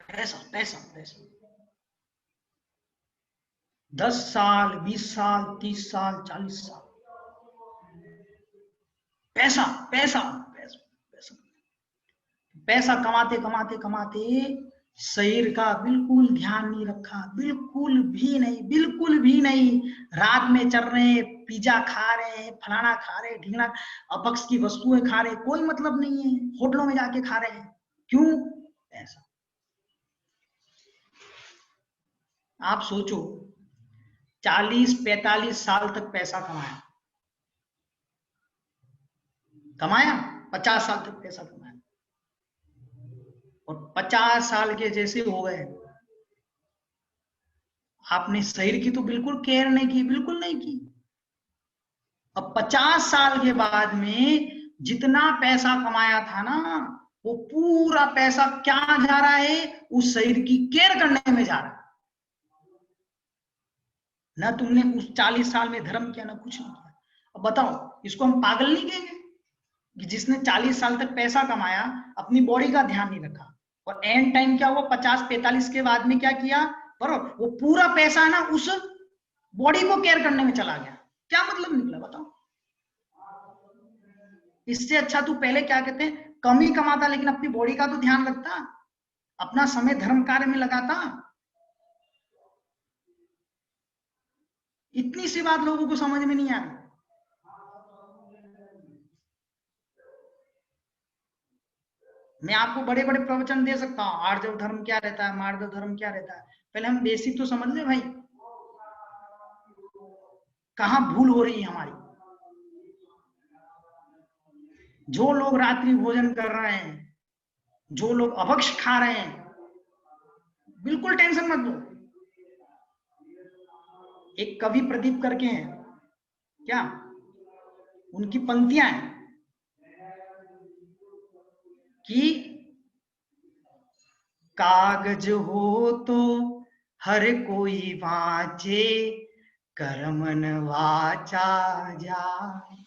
पैसा पैसा पैसा। 10 साल 20 साल 30 साल 40 साल पैसा पैसा पैसा पैसा पैसा कमाते कमाते कमाते शरीर का बिल्कुल ध्यान नहीं रखा, बिल्कुल भी नहीं। रात में चल रहे हैं, पिज्जा खा रहे हैं, फलाना खा रहे हैं, ढींगना अपक्ष की वस्तुएं खा रहे हैं, कोई मतलब नहीं है। होटलों में जाके खा रहे हैं, क्यों? पैसा। आप सोचो 40-45 साल तक पैसा कमाया 50 साल तक पैसा कमाया, और 50 साल के जैसे हो गए, आपने शरीर की तो बिल्कुल केयर नहीं की, बिल्कुल नहीं की। अब 50 साल के बाद में जितना पैसा कमाया था ना, वो पूरा पैसा क्या जा रहा है? उस शरीर की केयर करने में जा रहा है। ना तुमने उस 40 साल में धर्म किया, ना कुछ नहीं किया। अब बताओ, इसको हम पागल नहीं कहेंगे कि जिसने 40 साल तक पैसा कमाया, अपनी बॉडी का ध्यान नहीं रखा, और एंड टाइम क्या हुआ? 50-45 के बाद में क्या किया? बराबर वो पूरा पैसा है ना उस बॉडी को केयर करने में चला गया। क्या मतलब निकला बताओ? इससे अच्छा तू पहले क्या कहते हैं, कम ही कमाता लेकिन अपनी बॉडी का तो ध्यान रखता, अपना समय धर्म कार्य में लगाता। इतनी सी बात लोगों को समझ में नहीं आ रही। मैं आपको बड़े बड़े प्रवचन दे सकता हूं, आर्जव धर्म क्या रहता है, मार्दव धर्म क्या रहता है। पहले हम बेसिक तो समझ ले भाई, कहां भूल हो रही है हमारी। जो लोग रात्रि भोजन कर रहे हैं, जो लोग अभक्ष खा रहे हैं, बिल्कुल टेंशन मत लो। एक कवि प्रदीप करके हैं, क्या उनकी पंक्तियां हैं कि कागज हो तो हर कोई वाचे, कर्मन वाचा जाए।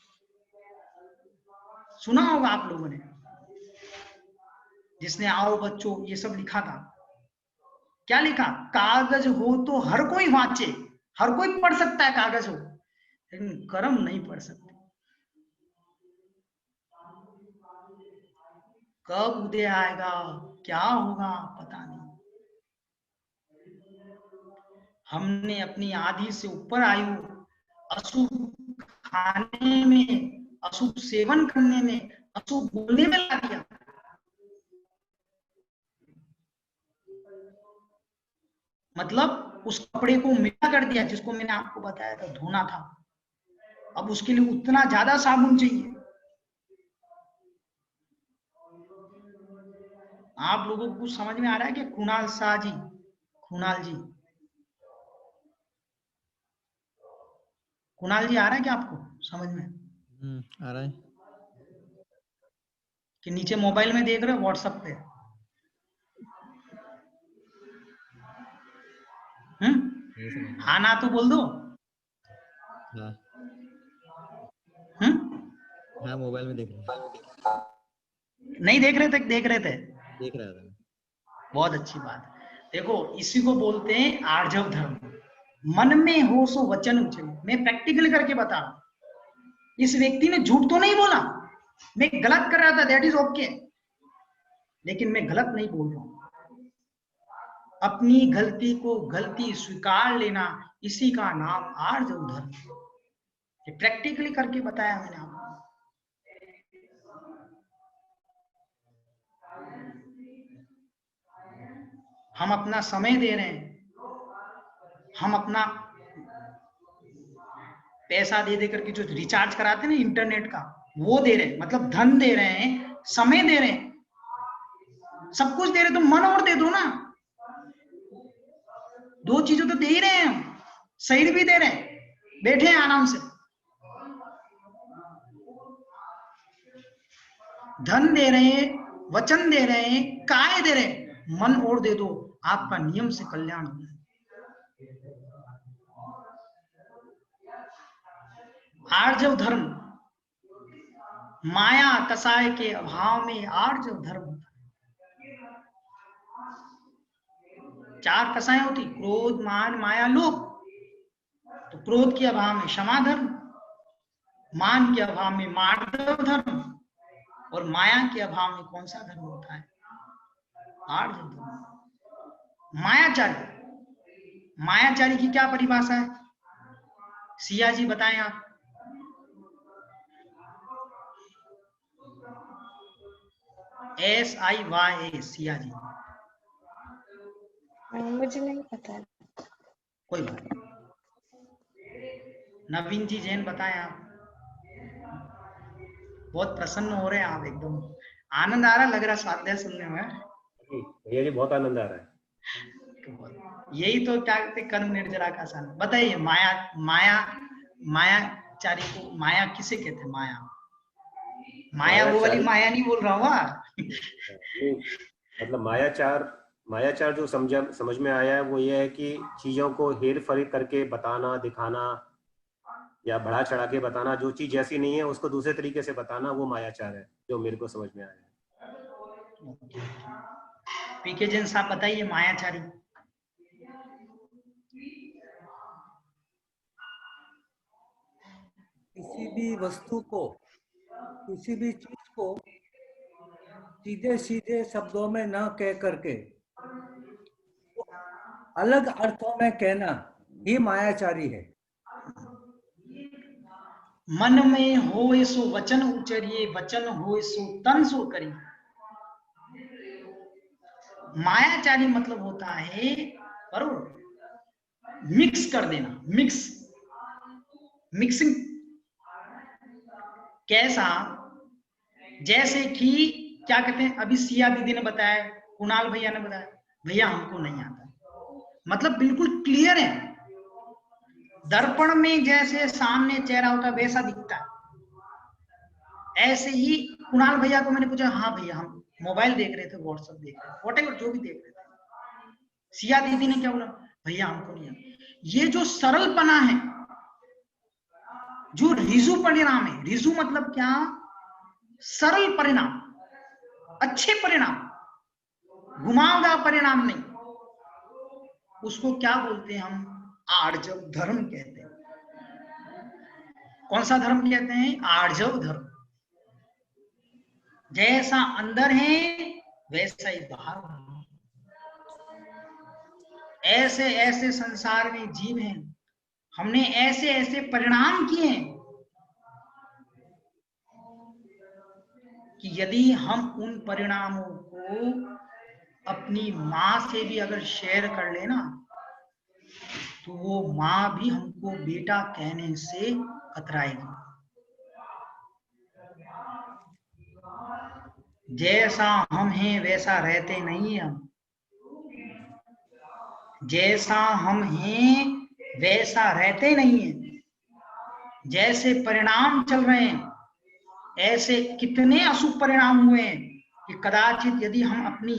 सुना होगा आप लोगों ने, जिसने आओ बच्चों ये सब लिखा था। क्या लिखा? कागज हो तो हर कोई वाचे, हर कोई पढ़ सकता है कागज हो, लेकिन कर्म नहीं पढ़ सकते। कब उदय आएगा, क्या होगा, पता नहीं। हमने अपनी आदि से ऊपर आयु अशुभ खाने में, अशुभ सेवन करने में, अशुभ बोलने में लगा दिया। मतलब उस कपड़े को मीठा कर दिया, जिसको मैंने आपको बताया था धोना था। अब उसके लिए उतना ज्यादा साबुन चाहिए। आप लोगों को कुछ समझ में आ रहा है कि कुणाल शाह जी, कुणाल जी आ रहा है क्या आपको समझ में? आ रहा है कि नीचे मोबाइल में देख रहे हो, व्हाट्सएप पे? हाँ ना तो बोल दो। हाँ मोबाइल में देख रहे हैं। नहीं देख रहे थे? देख रहे थे, देख रहा था। बहुत अच्छी बात। देखो इसी को बोलते हैं आर्जव धर्म। मन में हो सो वचन उचरे। मैं प्रैक्टिकल करके बता रहा हूं। इस व्यक्ति ने झूठ तो नहीं बोला, मैं गलत कर रहा था, दैट इज ओके, लेकिन मैं गलत नहीं बोल रहा हूं। अपनी गलती को गलती स्वीकार लेना, इसी का नाम आर्जव धर्म। ये प्रैक्टिकली करके बताया मैंने आपको। हम अपना समय दे रहे हैं, हम अपना पैसा दे करके जो रिचार्ज कराते हैं ना इंटरनेट का, वो दे रहे हैं, मतलब धन दे रहे हैं, समय दे रहे हैं, सब कुछ दे रहे, तो मन और दे दो ना। दो चीजें तो दे ही रहे हैं हम, शरीर भी दे रहे हैं, बैठे हैं आराम से, धन दे रहे हैं, वचन दे रहे हैं, काय दे रहे हैं, मन और दे दो, आपका नियम से कल्याण हो जाए। आर्जव धर्म, माया कसाय के अभाव में आर्जव धर्म होता है। 4 कसाएं होती, क्रोध, मान, माया, लोभ। तो क्रोध के अभाव में क्षमा धर्म, मान के अभाव में मार्दव धर्म, और माया के अभाव में कौन सा धर्म होता है? आर्जव धर्म। मायाचारी, मायाचारी की क्या परिभाषा है? सिया जी बताएं आप। SIYA, सिया जी। मुझे नहीं पता है। कोई बात नहीं। नवीन जी जैन बताएं आप। बहुत प्रसन्न हो रहे हैं आप, एकदम आनंद आ रहा लग रहा स्वाध्याय सुनने में। भैया जी बहुत आनंद आ रहा है। यही तो क्या कहते कर्म निर्जरा का सान। बताइए, मायाचारी को, माया किसे कहते हैं? माया वो वाली माया नहीं बोल रहा हूँ। मतलब मायाचार जो समझ में आया है वो ये है कि चीजों को हेर फेर करके बताना, दिखाना या बढ़ा चढ़ा के बताना, जो चीज जैसी नहीं है उसको दूसरे तरीके से बताना, वो मायाचार है जो मेरे को समझ में आया है। पीके जैन साहब बताइए, मायाचारी। किसी भी वस्तु को, किसी भी चीज को सीधे सीधे शब्दों में न कह करके अलग अर्थों में कहना ही मायाचारी है। मन में हो सो वचन उचरिए, वचन हो सो तन सो करिए। मायाचारी मतलब होता है बरोबर मिक्स कर देना, मिक्सिंग। कैसा? जैसे कि क्या कहते हैं, अभी सिया दीदी ने बताया, कुणाल भैया ने बताया, भैया हमको नहीं आता, मतलब बिल्कुल क्लियर है। दर्पण में जैसे सामने चेहरा होता है वैसा दिखता है। ऐसे ही कुणाल भैया को मैंने पूछा, हाँ भैया हम मोबाइल देख रहे थे, व्हाट्सएप देख रहे थे, व्हाटएवर जो भी देख रहे थे। सिया दीदी ने क्या बोला? भैया हमको नहीं आता। ये जो सरलपना है, जो रिजु परिणाम है, रिजु मतलब क्या? सरल परिणाम, अच्छे परिणाम, घुमावदार परिणाम नहीं, उसको क्या बोलते हैं हम? आर्जव धर्म कहते हैं। कौन सा धर्म कहते हैं? आर्जव धर्म। जैसा अंदर है वैसा ही बाहर है। ऐसे ऐसे संसार में जीव हैं, हमने ऐसे ऐसे परिणाम किए हैं कि यदि हम उन परिणामों को अपनी माँ से भी अगर शेयर कर लेना, तो वो माँ भी हमको बेटा कहने से कतराएगी। जैसा हम हैं वैसा रहते नहीं हम, जैसा हम हैं वैसा रहते नहीं है। जैसे परिणाम चल रहे हैं, ऐसे कितने अशुभ परिणाम हुए हैं कि कदाचित यदि हम अपनी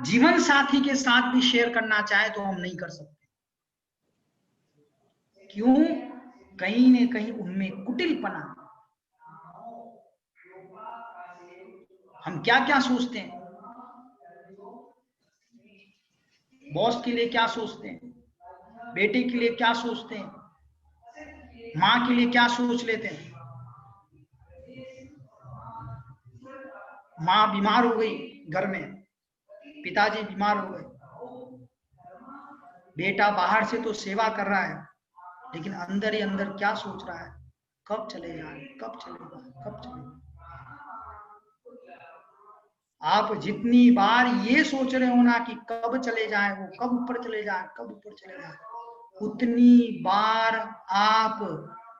जीवन साथी के साथ भी शेयर करना चाहे तो हम नहीं कर सकते। क्यों? कहीं न कहीं उनमें कुटिलपना। हम क्या क्या सोचते हैं, बॉस के लिए क्या सोचते हैं, बेटे के लिए क्या सोचते हैं, माँ के लिए क्या सोच लेते हैं। माँ बीमार हो गई घर में, पिताजी बीमार हो गए, बेटा बाहर से तो सेवा कर रहा है, लेकिन अंदर ही अंदर क्या सोच रहा है? कब चले जाए, कब चले जाए, कब चले जाए। आप जितनी बार ये सोच रहे हो ना कि कब चले जाए वो, कब ऊपर चले जाए, कब ऊपर चले जाए, उतनी बार आप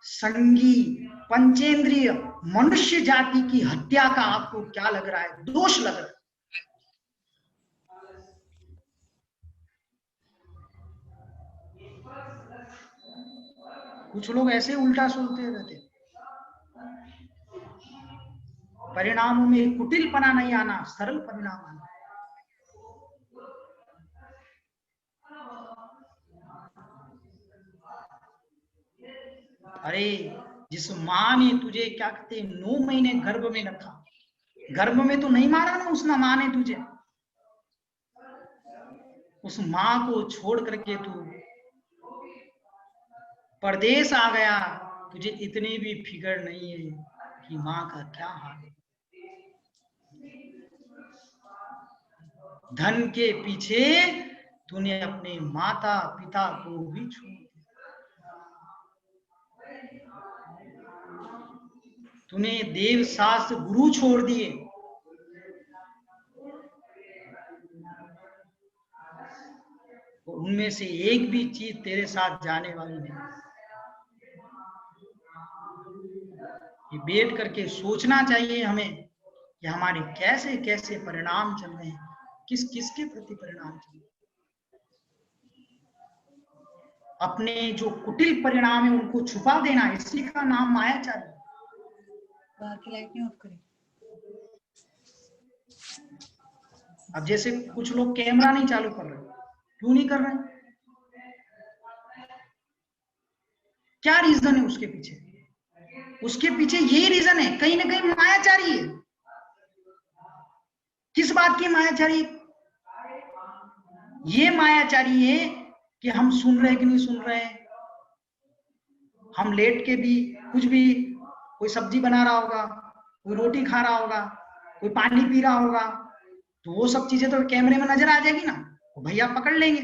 संगी पंचेंद्रिय मनुष्य जाति की हत्या का आपको क्या लग रहा है, दोष लग रहा है। कुछ लोग ऐसे उल्टा सोचते रहते, परिणामों में कुटिलपना नहीं आना, सरल परिणाम आना। अरे जिस माँ ने तुझे क्या कहते 9 महीने गर्भ में रखा, गर्भ में तो नहीं मारा ना उस माँ ने तुझे, उस माँ को छोड़ करके तू परदेश आ गया, तुझे इतनी भी फिक्र नहीं है कि माँ का क्या हाल है। धन के पीछे तूने अपने माता पिता को भी छोड़ दिया, तूने देव शास्त्र गुरु छोड़ दिए, उनमें से एक भी चीज तेरे साथ जाने वाली नहीं। ये बैठ करके सोचना चाहिए हमें कि हमारे कैसे कैसे परिणाम चल रहे हैं, किस किस के प्रति परिणाम चल रहे हैं। अपने जो कुटिल परिणाम है उनको छुपा देना, इसी का नाम मायाचारी। बाहर की लाइट नहीं ऑफ करें। अब जैसे कुछ लोग कैमरा नहीं चालू कर रहे, क्यों नहीं कर रहे? क्या रीजन है उसके पीछे? उसके पीछे यही रीजन है, कहीं ना कहीं मायाचारी है। किस बात की मायाचारी? ये मायाचारी है कि हम सुन रहे कि नहीं सुन रहे, हम लेट के भी कुछ भी, कोई सब्जी बना रहा होगा, कोई रोटी खा रहा होगा, कोई पानी पी रहा होगा, तो वो सब चीजें तो कैमरे में नजर आ जाएगी ना, तो भैया पकड़ लेंगे।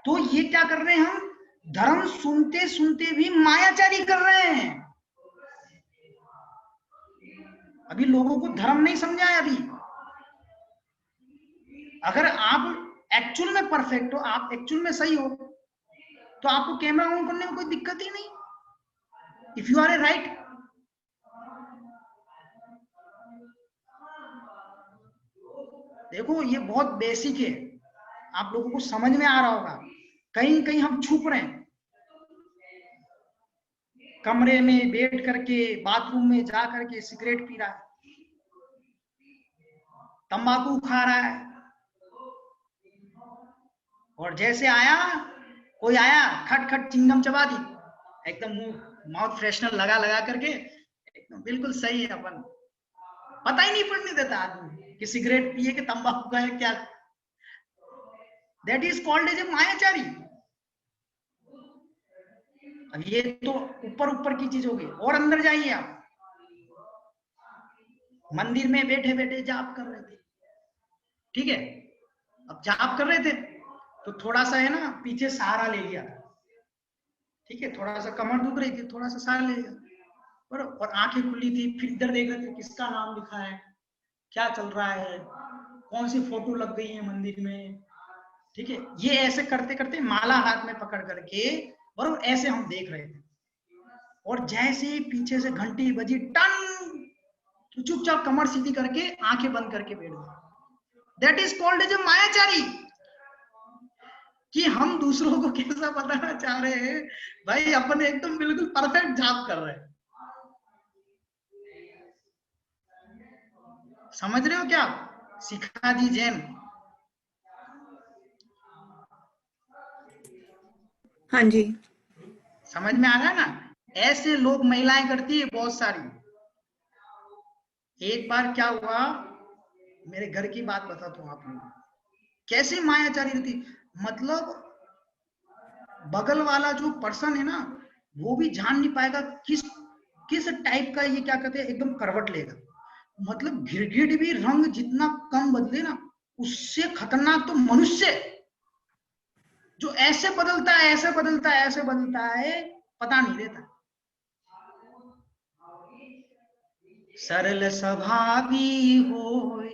तो ये क्या कर रहे हैं, हम धर्म सुनते सुनते भी मायाचारी कर रहे हैं। अभी लोगों को धर्म नहीं समझा है। अभी अगर आप एक्चुअल में परफेक्ट हो, आप एक्चुअल में सही हो, तो आपको कैमरा ऑन करने में कोई दिक्कत ही नहीं, if you are a right. देखो ये बहुत बेसिक है, आप लोगों को समझ में आ रहा होगा। कहीं कहीं हम छुप रहे हैं, कमरे में बैठ करके, बाथरूम में जा करके सिगरेट पी रहा है, तंबाकू खा रहा है, और जैसे आया कोई आया, खट खट चिंगम चबा दी, एकदम मुंह माउथ फ्रेशनर लगा लगा करके, एकदम बिल्कुल सही है अपन, पता ही नहीं पड़ने देता आदमी कि सिगरेट पिए कि तंबाकू का है क्या। That is called as a मायाचारी। अब ये तो ऊपर ऊपर की चीज होगी, और अंदर जाइए आप। मंदिर में बैठे बैठे जाप कर रहे थे, ठीक है, अब जाप कर रहे थे तो थोड़ा सा है ना पीछे सहारा ले लिया, ठीक है, थोड़ा सा कमर दुख रही थी, थोड़ा सा सहारा ले लिया, और आंखें खुली थी, फिर इधर देख रहे थे किसका नाम लिखा है, क्या चल रहा है, कौन सी फोटो लग गई है मंदिर में, ठीक है। ये ऐसे करते करते माला हाथ में पकड़ करके और ऐसे हम देख रहे थे, और जैसे ही पीछे से घंटी बजी टन, तो चुपचाप कमर सीधी करके आंखें बंद करके बैठ गए। That is called as a मायाचारी। कि हम दूसरों को कैसा बताना चाह रहे हैं, भाई अपन एकदम बिल्कुल परफेक्ट जाप कर रहे हैं। समझ रहे हो क्या? शिखा जी जैन, हाँ जी, समझ में आ रहा है ना? ऐसे लोग महिलाएं करती है बहुत सारी। एक बार क्या हुआ, मेरे घर की बात बताता हूँ आप लोगों को, कैसे मायाचारी रहती। मतलब बगल वाला जो पर्सन है ना, वो भी जान नहीं पाएगा किस किस टाइप का ये क्या कहते हैं एकदम करवट लेगा। मतलब गिरगिट भी रंग जितना कम बदले ना, उससे खतरनाक तो मनुष्य जो ऐसे बदलता है, ऐसे बदलता है, ऐसे बदलता है, पता नहीं रहता। सरल स्वभावी होय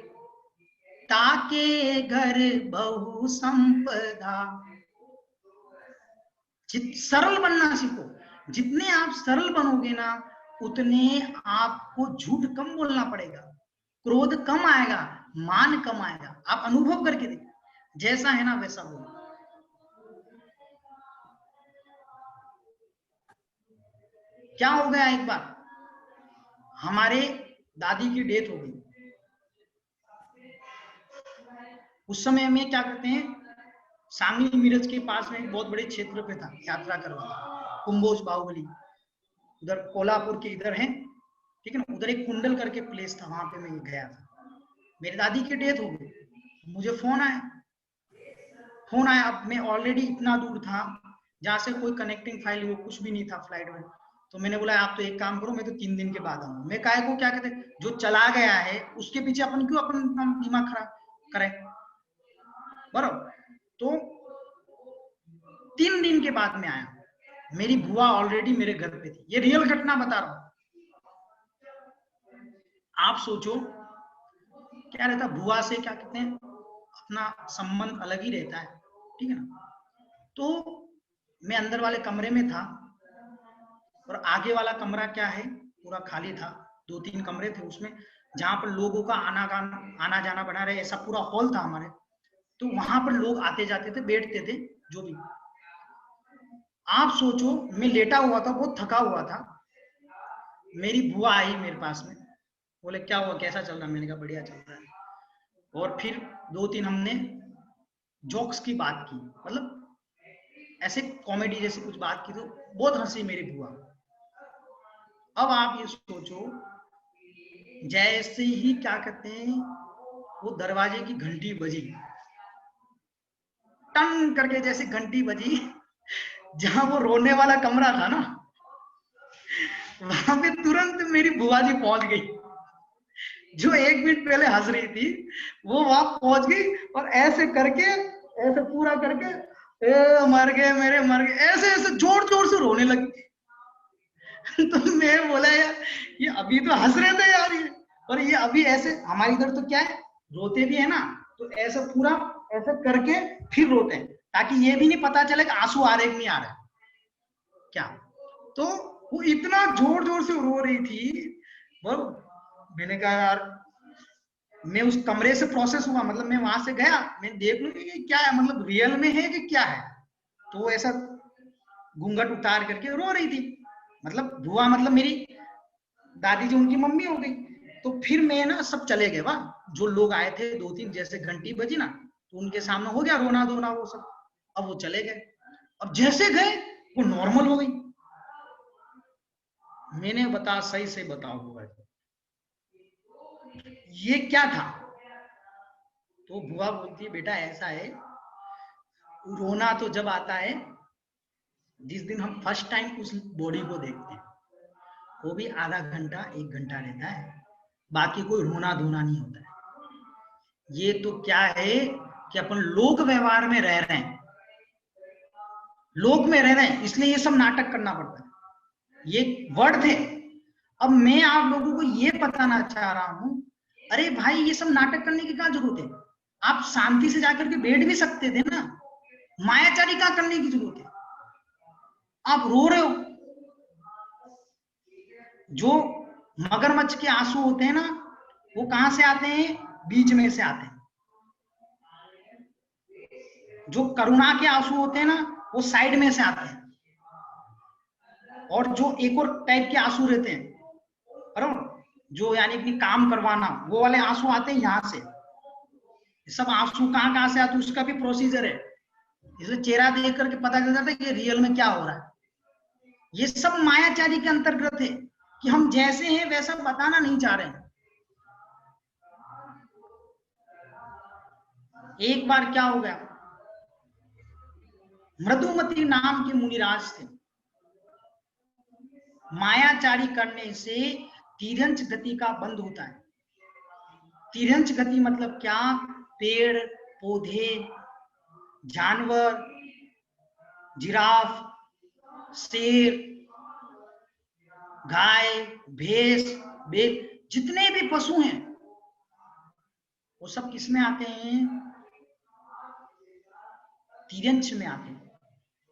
ताके घर बहु संपदा। सरल बनना सीखो। जितने आप सरल बनोगे ना उतने आपको झूठ कम बोलना पड़ेगा, क्रोध कम आएगा, मान कम आएगा। आप अनुभव करके देखो, जैसा है ना वैसा बोलो। क्या हो गया, एक बार हमारे दादी की डेथ हो गई। उस समय में क्या करते हैं, सांगली मिरज के पास में बहुत बड़े क्षेत्र पे था, यात्रा करवा, कुंभोज बाहुबली, उधर कोल्हापुर के इधर है, ठीक है ना, उधर एक कुंडल करके प्लेस था, वहां पे मैं गया था। मेरी दादी की डेथ हो गई, मुझे फोन आया। अब मैं ऑलरेडी इतना दूर था जहां से कोई कनेक्टिंग फाइल वो कुछ भी नहीं था फ्लाइट में। तो मैंने बोला आप तो एक काम करो, मैं तो 3 दिन के बाद आऊंगा। मैं काहे को क्या कहते, जो चला गया है उसके पीछे अपन क्यों अपन दिमाग खराब करें, बराबर। तो 3 दिन के बाद में आया, मेरी बुआ ऑलरेडी मेरे घर पे थी। ये रियल घटना बता रहा हूं। आप सोचो क्या रहता, बुआ से क्या कहते हैं अपना संबंध अलग ही रहता है, ठीक है ना। तो मैं अंदर वाले कमरे में था और आगे वाला कमरा क्या है पूरा खाली था। 2-3 कमरे थे उसमें, जहां पर लोगों का आना जाना बना रहे, ऐसा पूरा हॉल था हमारे। तो वहां पर लोग आते जाते थे, बैठते थे, जो भी। आप सोचो मैं लेटा हुआ था, बहुत थका हुआ था। मेरी बुआ आई मेरे पास में, बोले क्या हुआ, कैसा चल रहा है। मैंने कहा बढ़िया चल रहा है। और फिर 2-3 हमने जोक्स की बात की, मतलब ऐसे कॉमेडी जैसी कुछ बात की, तो बहुत हंसी मेरी बुआ। अब आप ये सोचो, जैसे ही क्या कहते हैं वो दरवाजे की घंटी बजी, टन करके जैसे घंटी बजी, जहां वो रोने वाला कमरा था ना, वहां पे तुरंत मेरी बुआ जी पहुंच गई। जो 1 मिनट पहले हंस रही थी वो वहां पहुंच गई और ऐसे करके, ऐसे पूरा करके, ए मर गए मेरे, मर गए, ऐसे ऐसे जोर जोर से रोने लगी। तो मैं बोला यार ये अभी तो हंस रहे थे यार ये, और ये अभी ऐसे। हमारे इधर तो क्या है, रोते भी है ना तो ऐसे पूरा ऐसे करके फिर रोते हैं, ताकि ये भी नहीं पता चले कि आंसू आ रहे कि नहीं आ रहे क्या। तो वो इतना जोर जोर से रो रही थी, मैंने कहा यार, मैं उस कमरे से प्रोसेस हुआ, मतलब मैं वहां से गया, मैं देख लूं कि क्या है, मतलब रियल में है कि क्या है। तो वो ऐसा घूंघट उतार करके रो रही थी, मतलब बुआ मतलब मेरी दादी जी उनकी मम्मी हो गई। तो फिर मैं ना, सब चले गए वाह, जो लोग आए थे 2-3, जैसे घंटी बजी ना तो उनके सामने हो गया रोना धोना वो सब। अब वो चले गए, अब जैसे गए वो नॉर्मल हो गई। मैंने बता सही से बताओ बुआ ये क्या था। तो बुआ बोलती है बेटा ऐसा है, रोना तो जब आता है जिस दिन हम फर्स्ट टाइम उस बॉडी को देखते हैं, वो भी आधा घंटा 1 घंटा रहता है, बाकी कोई रोना धोना नहीं होता है। ये तो क्या है कि अपन लोक व्यवहार में रह रहे हैं, लोक में रह रहे हैं, इसलिए ये सब नाटक करना पड़ता है। ये वर्ड थे। अब मैं आप लोगों को ये बताना चाह रहा हूं, अरे भाई ये सब नाटक करने की क्या जरूरत है, आप शांति से जाकर के बैठ भी सकते थे ना, मायाचारी क्या करने की जरूरत है। आप रो रहे हो, जो मगरमच्छ के आंसू होते हैं ना वो कहां से आते हैं, बीच में से आते हैं। जो करुणा के आंसू होते हैं ना वो साइड में से आते हैं, और जो एक और टाइप के आंसू रहते हैं बराबर, जो यानी कि काम करवाना, वो वाले आंसू आते हैं यहां से। सब आंसू कहां से आते हैं उसका भी प्रोसीजर है, इसलिए चेहरा देख करके पता चल जाता है कि रियल में क्या हो रहा है। ये सब मायाचारी के अंतर्गत है कि हम जैसे हैं वैसा बताना नहीं चाह रहे हैं। एक बार क्या हो गया, मृदुमती नाम के मुनिराज थे, मायाचारी करने से तिर्यंच गति का बंद होता है। तिर्यंच गति मतलब क्या, पेड़ पौधे, जानवर, जिराफ, शेर, गाय, भैंस, जितने भी पशु हैं वो सब किस में आते हैं? तिर्यंश में आते हैं,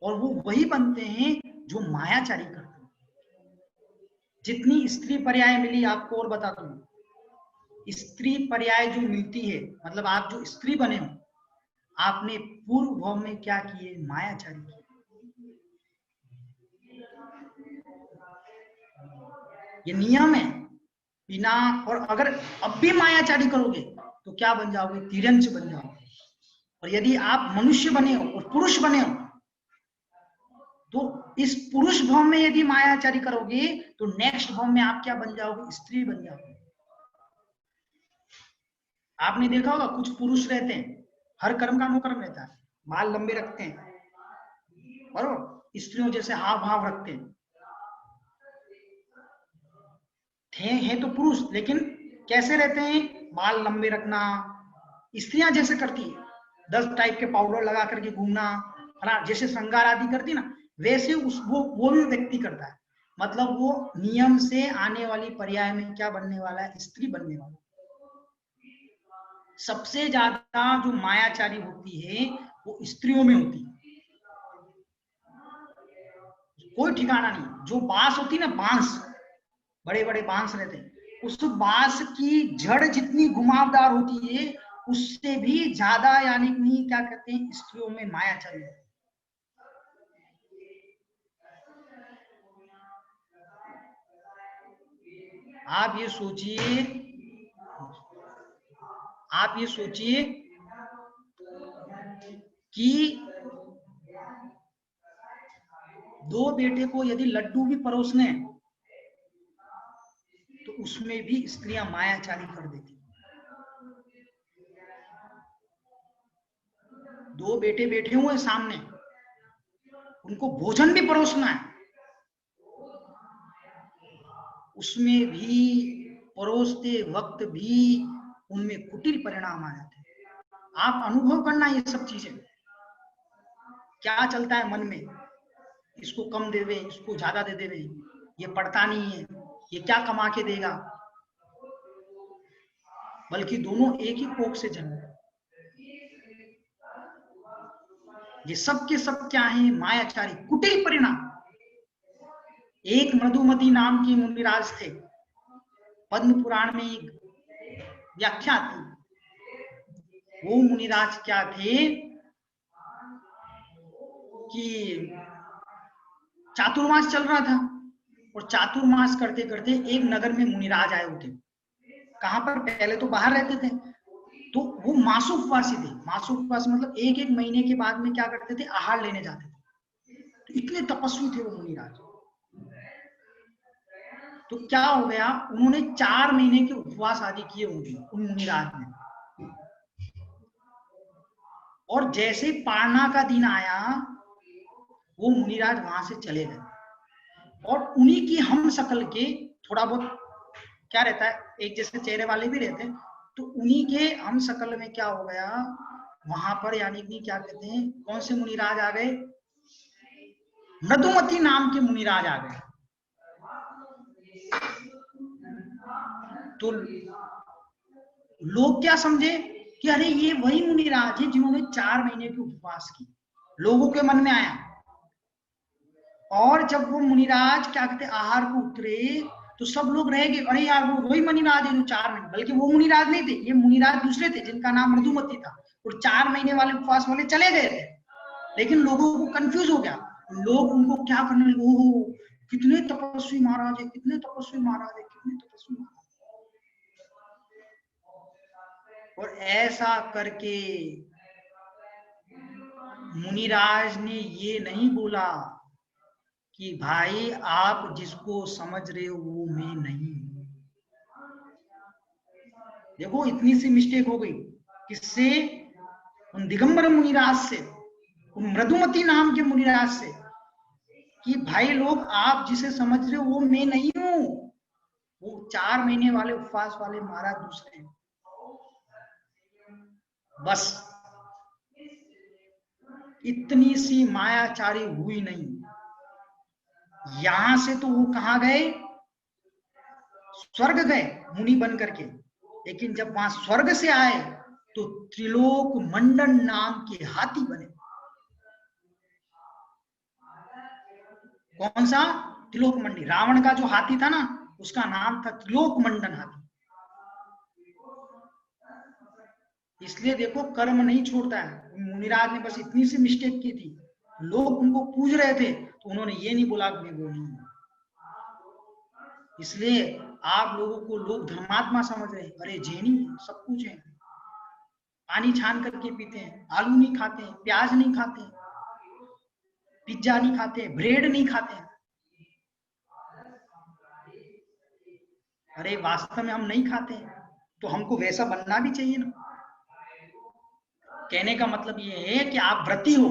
और वो वही बनते हैं जो मायाचारी करते हैं। जितनी स्त्री पर्याय मिली आपको, और बता दूं, स्त्री पर्याय जो मिलती है, मतलब आप जो स्त्री बने हो, आपने पूर्व भाव में क्या किए? मायाचारी किए। ये नियम है बिना, और अगर अब भी मायाचारी करोगे तो क्या बन जाओगे? तिर्यंश बन जाओगे। और यदि आप मनुष्य बने हो और पुरुष बने हो, तो इस पुरुष भाव में यदि मायाचारी करोगे तो नेक्स्ट भाव में आप क्या बन जाओगे? स्त्री बन जाओगे। आपने देखा होगा कुछ पुरुष रहते हैं, हर कर्म का अनुकर्म रहता है, बाल लंबे रखते हैं, बराबर, स्त्रियों जैसे हाव भाव रखते हैं, हैं तो पुरुष, लेकिन कैसे रहते हैं? बाल लंबे रखना, स्त्रियां जैसे करती है, 10 टाइप के पाउडर लगा करके घूमना, जैसे श्रृंगार आदि करती ना, वैसे वो भी व्यक्ति करता है। मतलब वो नियम से आने वाली पर्याय में क्या बनने वाला है? स्त्री बनने वाला। सबसे ज्यादा जो मायाचारी होती है वो स्त्रियों में होती है, कोई ठिकाना नहीं। जो बांस होती है ना, बांस, बड़े बड़े बांस रहते हैं, उस बांस की जड़ जितनी घुमावदार होती है, उससे भी ज्यादा, यानी कि क्या कहते हैं, स्त्रियों में मायाचारी है। आप ये सोचिए कि 2 बेटे को यदि लड्डू भी परोसने तो उसमें भी स्त्रियां मायाचारी कर देती। 2 बेटे बैठे हुए सामने, उनको भोजन भी परोसना है, उसमें भी परोसते वक्त भी उनमें कुटिल परिणाम आ जाते हैं। आप अनुभव करना ये सब चीजें, क्या चलता है मन में, इसको कम दे दे, इसको ज्यादा दे दे, ये पढ़ता नहीं है, ये क्या कमा के देगा, बल्कि दोनों एक ही कोख से जन्मे। ये सब के सब क्या है? मायाचारी, कुटिल परिणाम। एक मृदुमती नाम की मुनिराज थे, पद्म पुराण में एक व्याख्या थी। वो मुनिराज क्या थे कि चातुर्मास चल रहा था, और चातुर्मास करते करते एक नगर में मुनिराज आए होते। कहां पर? पहले तो बाहर रहते थे, तो वो मासोपवासी थे। मासोपवास मतलब 1-1 महीने के बाद में क्या करते थे? आहार लेने जाते थे। तो इतने तपस्वी थे वो मुनिराज। तो क्या हो गया, उन्होंने 4 महीने के उपवास आदि किए होंगे उन मुनिराज ने। और जैसे पारना का दिन आया, वो मुनिराज वहां से चले गए, और उन्हीं की हम शकल के, थोड़ा बहुत क्या रहता है, एक जैसे चेहरे वाले भी रहते हैं, तो उन्हीं के हम शकल में क्या हो गया वहां पर, यानी कि क्या कहते हैं, कौन से मुनिराज आ गए? मृदुमती नाम के मुनिराज आ गए। तो लोग क्या समझे कि अरे ये वही मुनिराज है जिन्होंने 4 महीने के उपवास की। लोगों के मन में आया, और जब वो मुनिराज क्या कहते आहार को उतरे, तो सब लोग रह गए, अरे यार वो वही मुनिराज है जो 4 महीने, बल्कि वो मुनिराज नहीं थे, ये मुनिराज दूसरे थे जिनका नाम मृदुमती था, और 4 महीने वाले उपवास वाले चले गए थे। लेकिन लोगों को कंफ्यूज हो गया, लोग उनको क्या करने लगे, ओहो कितने तपस्वी महाराज है, कितने तपस्वी महाराज है, कितने तपस्वी महाराज। और ऐसा करके मुनिराज ने ये नहीं बोला कि भाई आप जिसको समझ रहे हो वो मैं नहीं हूं। देखो इतनी सी मिस्टेक हो गई, किससे? उन दिगंबर मुनिराज से, उन मृदुमती नाम के मुनिराज से, कि भाई लोग आप जिसे समझ रहे हो वो मैं नहीं हूं, वो 4 महीने वाले उपवास वाले महाराज दूसरे हैं। बस इतनी सी मायाचारी हुई नहीं। यहां से तो वो कहां गए? स्वर्ग गए मुनि बन करके, लेकिन जब वहां स्वर्ग से आए तो त्रिलोक मंडन नाम के हाथी बने। कौन सा? त्रिलोक मंडी। रावण का जो हाथी था ना, उसका नाम था त्रिलोक मंडन हाथी। इसलिए देखो कर्म नहीं छोड़ता है। मुनिराज ने बस इतनी सी मिस्टेक की थी, लोग उनको पूज रहे थे तो उन्होंने ये नहीं बोला कि वो नहीं है। इसलिए आप लोगों को लोग धर्मात्मा समझ रहे हैं, अरे जैनी सब कुछ है, पानी छान करके पीते हैं, आलू नहीं खाते हैं, प्याज नहीं खाते हैं, पिज्जा नहीं खाते, ब्रेड नहीं खाते हैं। अरे वास्तव में हम नहीं खाते हैं, तो हमको वैसा बनना भी चाहिए ना। कहने का मतलब ये है कि आप व्रती हो,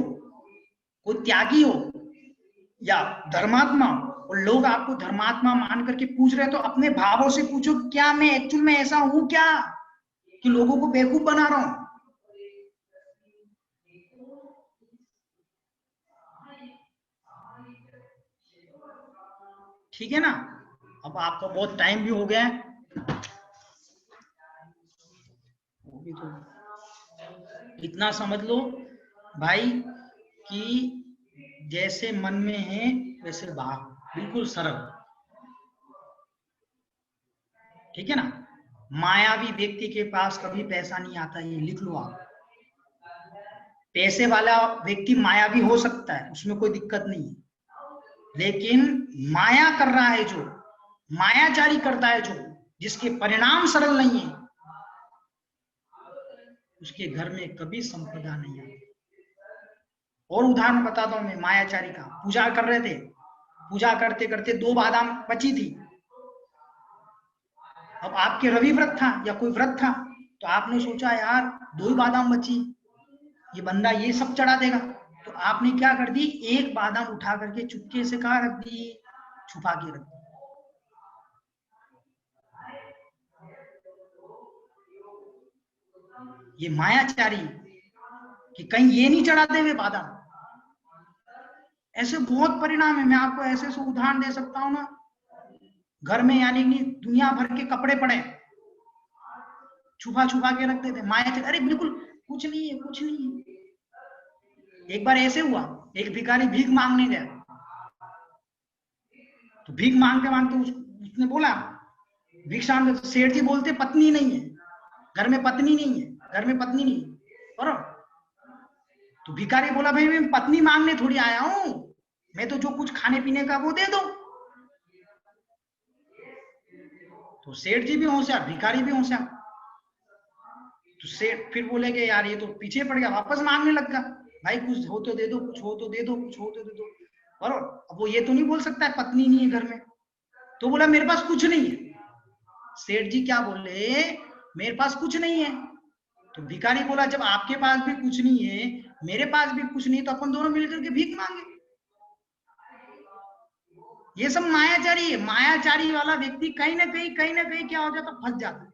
कोई त्यागी हो या धर्मात्मा हो, और लोग आपको धर्मात्मा मान करके पूछ रहे हैं, तो अपने भावों से पूछो, क्या मैं एक्चुअल में ऐसा हूं क्या कि लोगों को बेवकूफ बना रहा हूं? ठीक है ना। अब आपका बहुत टाइम भी हो गया है, तो इतना समझ लो भाई कि जैसे मन में है वैसे बाहर, बिल्कुल सरल। ठीक है ना। मायावी व्यक्ति के पास कभी पैसा नहीं आता, ये लिख लो आप। पैसे वाला व्यक्ति मायावी हो सकता है, उसमें कोई दिक्कत नहीं है, लेकिन माया कर रहा है जो, मायाचारी करता है जो, जिसके परिणाम सरल नहीं है, उसके घर में कभी संपदा नहीं आती। और उदाहरण बताता हूं मैं मायाचारी का। पूजा कर रहे थे, पूजा करते करते 2 बादाम बची थी। अब आपके रवि व्रत था या कोई व्रत था, तो आपने सोचा यार 2 ही बादाम बची, ये बंदा ये सब चढ़ा देगा, तो आपने क्या कर दी, 1 बादाम उठा करके चुपके से कहाँ रख दी, छुपा के रख दी। ये मायाचारी कि कहीं ये नहीं चढ़ाते हुए बादाम। ऐसे बहुत परिणाम है, मैं आपको ऐसे उदाहरण दे सकता हूं ना। घर में यानी कि दुनिया भर के कपड़े पड़े, छुपा छुपा के रखते थे मायाचारी, अरे बिल्कुल कुछ नहीं है, कुछ नहीं है। एक बार ऐसे हुआ, एक भिखारी भीख मांगने गया, तो भीख मांगते मांगते उसने बोला भिक्षा, सेठ जी बोलते पत्नी नहीं है घर में, पत्नी नहीं है घर में, पत्नी नहीं है। और तो भिखारी बोला भाई मैं पत्नी मांगने थोड़ी आया हूं, मैं तो जो कुछ खाने पीने का वो दे दो। तो सेठ जी भी होशियार, भिखारी भी होशियार। तो सेठ फिर बोले कि यार ये तो पीछे पड़ गया, वापस मांगने लग गया, भाई कुछ हो तो दे दो, कुछ हो तो दे दो, कुछ हो तो दे दो। और अब वो ये तो नहीं बोल सकता है पत्नी नहीं है घर में, तो बोला मेरे पास कुछ नहीं है। सेठ जी क्या बोले, मेरे पास कुछ नहीं है। तो भिखारी बोला जब आपके पास भी कुछ नहीं है, मेरे पास भी कुछ नहीं, तो अपन दोनों मिलकर के भीख मांगे। ये सब मायाचारी है। मायाचारी वाला व्यक्ति कहीं ना कहीं क्या हो जाता, फंस जाता है।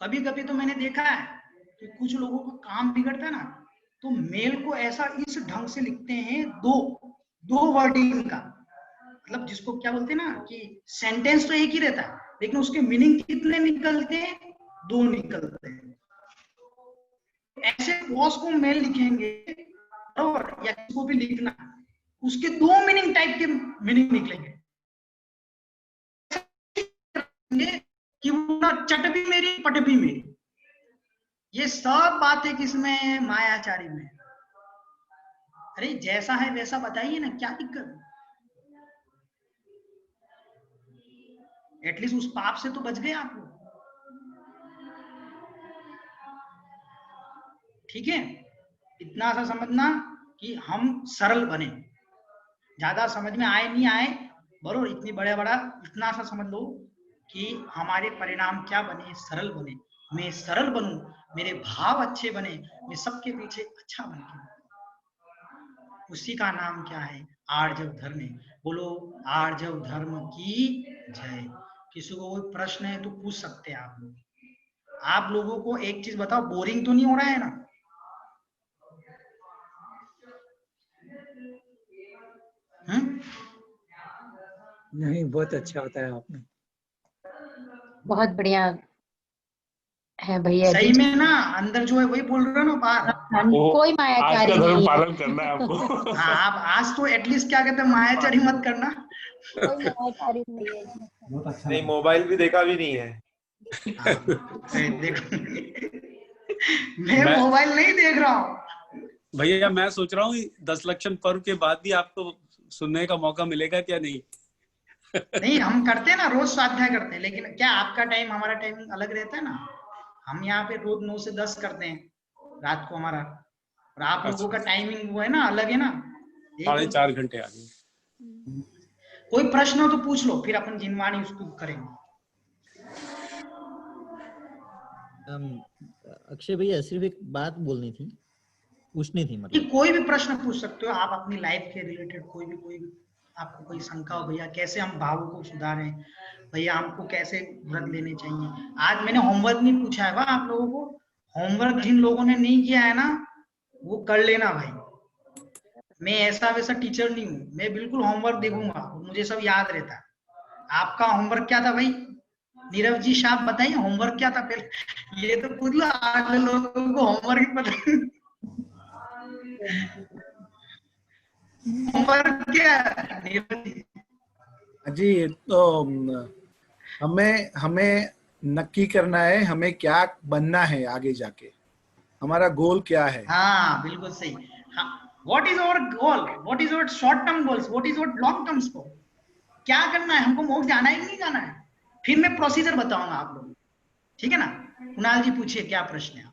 कभी कभी तो मैंने देखा है कि कुछ लोगों का काम बिगड़ता है ना, तो मेल को ऐसा इस ढंग से लिखते हैं, दो वर्डिंग का, मतलब जिसको क्या बोलते हैं ना कि सेंटेंस तो एक ही रहता है, लेकिन उसके मीनिंग कितने निकलते हैं, 2 निकलते हैं। ऐसे बॉस को मेल लिखेंगे और या किसको भी लिखना, उसके 2 मीनिंग टाइप के मीनिंग निकलेंगे कि वो ना चट भी मेरी पट भी मेरी। ये सब बातें किसमें, मायाचारी में। अरे जैसा है वैसा बताइए ना, क्या दिक्कत, एटलीस्ट उस पाप से तो बच गए आप लोग। ठीक है, इतना सा समझना कि हम सरल बने, ज्यादा समझ में आए नहीं आए बरोबर, इतनी बड़ा इतना सा समझ लो कि हमारे परिणाम क्या बने, सरल बने। मैं सरल बनूं, मेरे भाव अच्छे बने, मैं सबके पीछे अच्छा बन के, उसी का नाम क्या है, आर्जव धर्म है। बोलो आर्जव धर्म की जय। किसी को कोई प्रश्न है तो पूछ सकते हैं आप लोग। आप लोगों को एक चीज बताओ, बोरिंग तो नहीं हो रहा है ना? नहीं, बहुत अच्छा बताया आपने। बहुत बढ़िया है भैया सही जी। में ना, अंदर जो है वही बोल रहे हो ना बाहर। कोई मायाचारी आज का धर्म नहीं है। पालन करना है आपको। हाँ, आप आज तो एटलीस्ट क्या कहते हैं, मायाचारी मत करना। कोई मायाचारी नहीं है। नहीं, मोबाइल भी देखा भी नहीं है। देखो मैं मोबाइल नहीं देख रहा हूँ भैया। मैं सोच रहा हूँ 10 लक्षम पर्व के बाद भी आपको सुनने का मौका मिलेगा क्या? नहीं नहीं, हम करते हैं ना, रोज स्वाध्याय करते हैं, लेकिन क्या आपका टाइम हमारा टाइम अलग रहता है ना। हम यहाँ पे रोज 9 से 10 करते हैं रात को हमारा, और आप लोगों का टाइमिंग वो है ना, अलग है ना। 4.5 घंटे आगे। कोई प्रश्न हो तो पूछ लो, फिर अपन जिनवाणी उसको करेंगे। अक्षय भैया, सिर्फ एक बात बोलनी थी, पूछनी थी कि मतलब। कोई भी प्रश्न पूछ सकते हो आप अपनी लाइफ के रिलेटेड, कोई भी आपको कोई शंका हो, भैया कैसे हम भावों को सुधारें, भैया हमको कैसे व्रत लेने चाहिए। आज मैंने होमवर्क नहीं पूछा है वाह आप लोगों को, होमवर्क जिन लोगों ने नहीं किया है ना वो कर लेना भाई। मैं ऐसा वैसा टीचर नहीं हूँ, मैं बिल्कुल होमवर्क देखूंगा, मुझे सब याद रहता है। आपका होमवर्क क्या था भाई? नीरव जी साहब बताइए, होमवर्क क्या था पहले? ये तो पूछ लो, आज लोगों को होमवर्क पता नहीं। होमवर्क क्या जी? तो हमें नक्की करना है हमें क्या बनना है आगे जाके, हमारा गोल क्या है। हाँ बिल्कुल सही। हाँ, what is our goal, what is our short term goals, what is our long term goal, क्या करना है हमको, मोक्ष जाना है कि नहीं जाना है। फिर मैं प्रोसीजर बताऊंगा आप लोगों को, ठीक है ना। कुणाल जी पूछिए क्या प्रश्न है।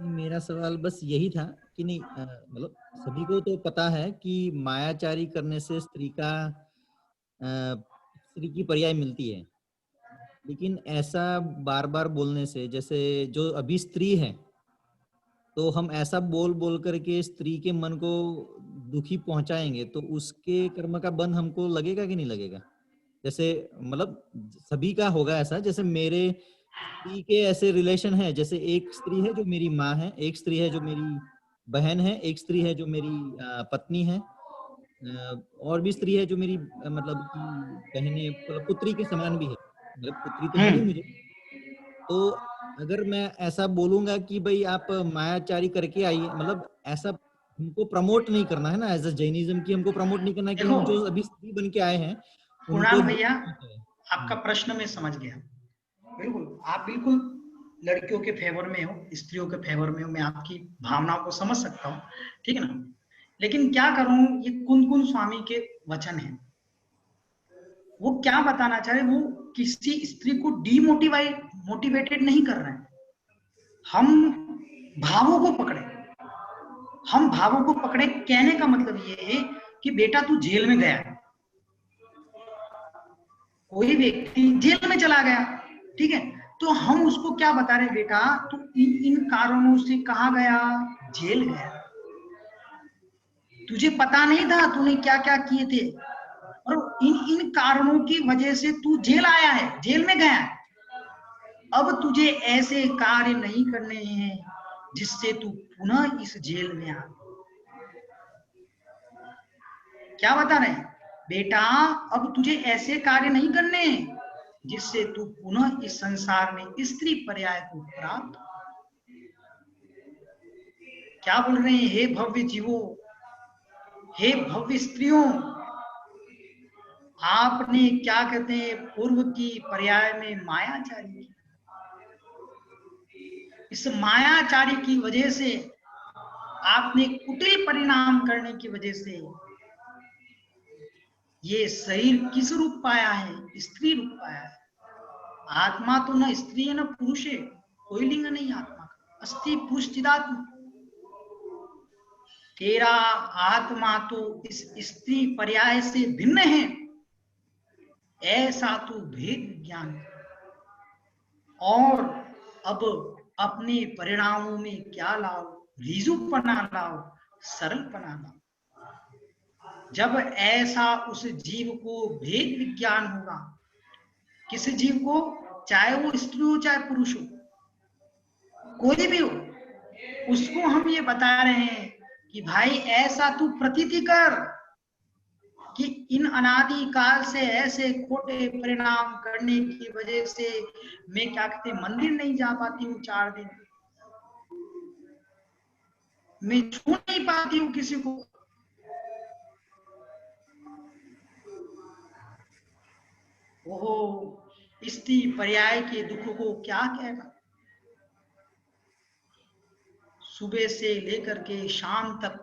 मेरा सवाल बस यही था कि नहीं, मतलब सभी को तो पता है कि मायाचारी करने से स्त्री की पर्याय मिलती है, लेकिन ऐसा बार बार बोलने से, जैसे जो अभी स्त्री है तो हम ऐसा बोल बोल करके स्त्री के मन को दुखी पहुंचाएंगे, तो उसके कर्म का बंध हमको लगेगा कि नहीं लगेगा? जैसे मतलब सभी का होगा ऐसा, जैसे मेरे स्त्री के ऐसे रिलेशन है, जैसे एक स्त्री है जो मेरी माँ है, एक स्त्री है जो मेरी बहन है, एक स्त्री है जो मेरी पत्नी है, और भी स्त्री है जो मेरी मतलब कि बहने पुत्री के समान भी है, मतलब पुत्री तो है नहीं मुझे। तो अगर मैं ऐसा बोलूंगा कि भाई आप मायाचारी करके आइए, मतलब ऐसा हमको प्रमोट नहीं करना है ना, एज अ जैनिज्म की हमको प्रमोट नहीं करना है कि हम जो अभी स्त्री बन के आए हैं कुणाल भैया, आपका प्रश्न मैं समझ गया। बिल्कुल, आप बिल्कुल लड़कियों के फेवर में हो, स्त्रियों के फेवर में हो, मैं आपकी भावनाओं को समझ सकता हूँ, ठीक है ना। लेकिन क्या करूं, ये कुंद स्वामी के वचन हैं, वो क्या बताना चाह रहे, वो किसी स्त्री को मोटिवेटेड नहीं कर रहे हैं। हम भावों को पकड़े, हम भावों को पकड़े, कहने का मतलब ये है कि बेटा तू जेल में गया, कोई व्यक्ति जेल में चला गया, ठीक है, तो हम उसको क्या बता रहे, बेटा तू इन कारणों से कहाँ गया, जेल गया, तुझे पता नहीं था तूने क्या क्या किए थे, और इन कारणों की वजह से तू जेल आया है, जेल में गया है। अब तुझे ऐसे कार्य नहीं करने हैं जिससे तू पुनः इस जेल में आ। क्या बता रहे हैं बेटा, अब तुझे ऐसे कार्य नहीं करने जिससे तू पुनः इस संसार में स्त्री पर्याय को प्राप्त। क्या बोल रहे हैं, हे भव्य जीवों, हे भव्य स्त्रियों, आपने क्या कहते हैं पूर्व की पर्याय में मायाचारी की, इस मायाचारी की वजह से आपने कुटिल परिणाम करने की वजह से ये शरीर किस रूप पाया है, स्त्री रूप पाया है। आत्मा तो न स्त्री है न पुरुष है, कोई लिंग नहीं आत्मा का, अस्थि पुरुष चिदात्मा। तेरा आत्मा तो इस स्त्री पर्याय से भिन्न है, ऐसा तो भेद ज्ञान। और अब अपने परिणामों में क्या लाओ, ऋजुपना लाओ, सरलपना लाओ। जब ऐसा उस जीव को भेद विज्ञान होगा, किसी जीव को, चाहे वो स्त्री हो चाहे पुरुष हो, कोई भी हो, उसको हम ये बता रहे हैं कि भाई ऐसा तू प्रतीति कर कि इन अनादि काल से ऐसे खोटे परिणाम करने की वजह से मैं क्या कहते मंदिर नहीं जा पाती हूँ 4 दिन, मैं छू नहीं पाती हूँ किसी को। ओहो, स्त्री पर्याय के दुख को क्या कहना। सुबह से लेकर के शाम तक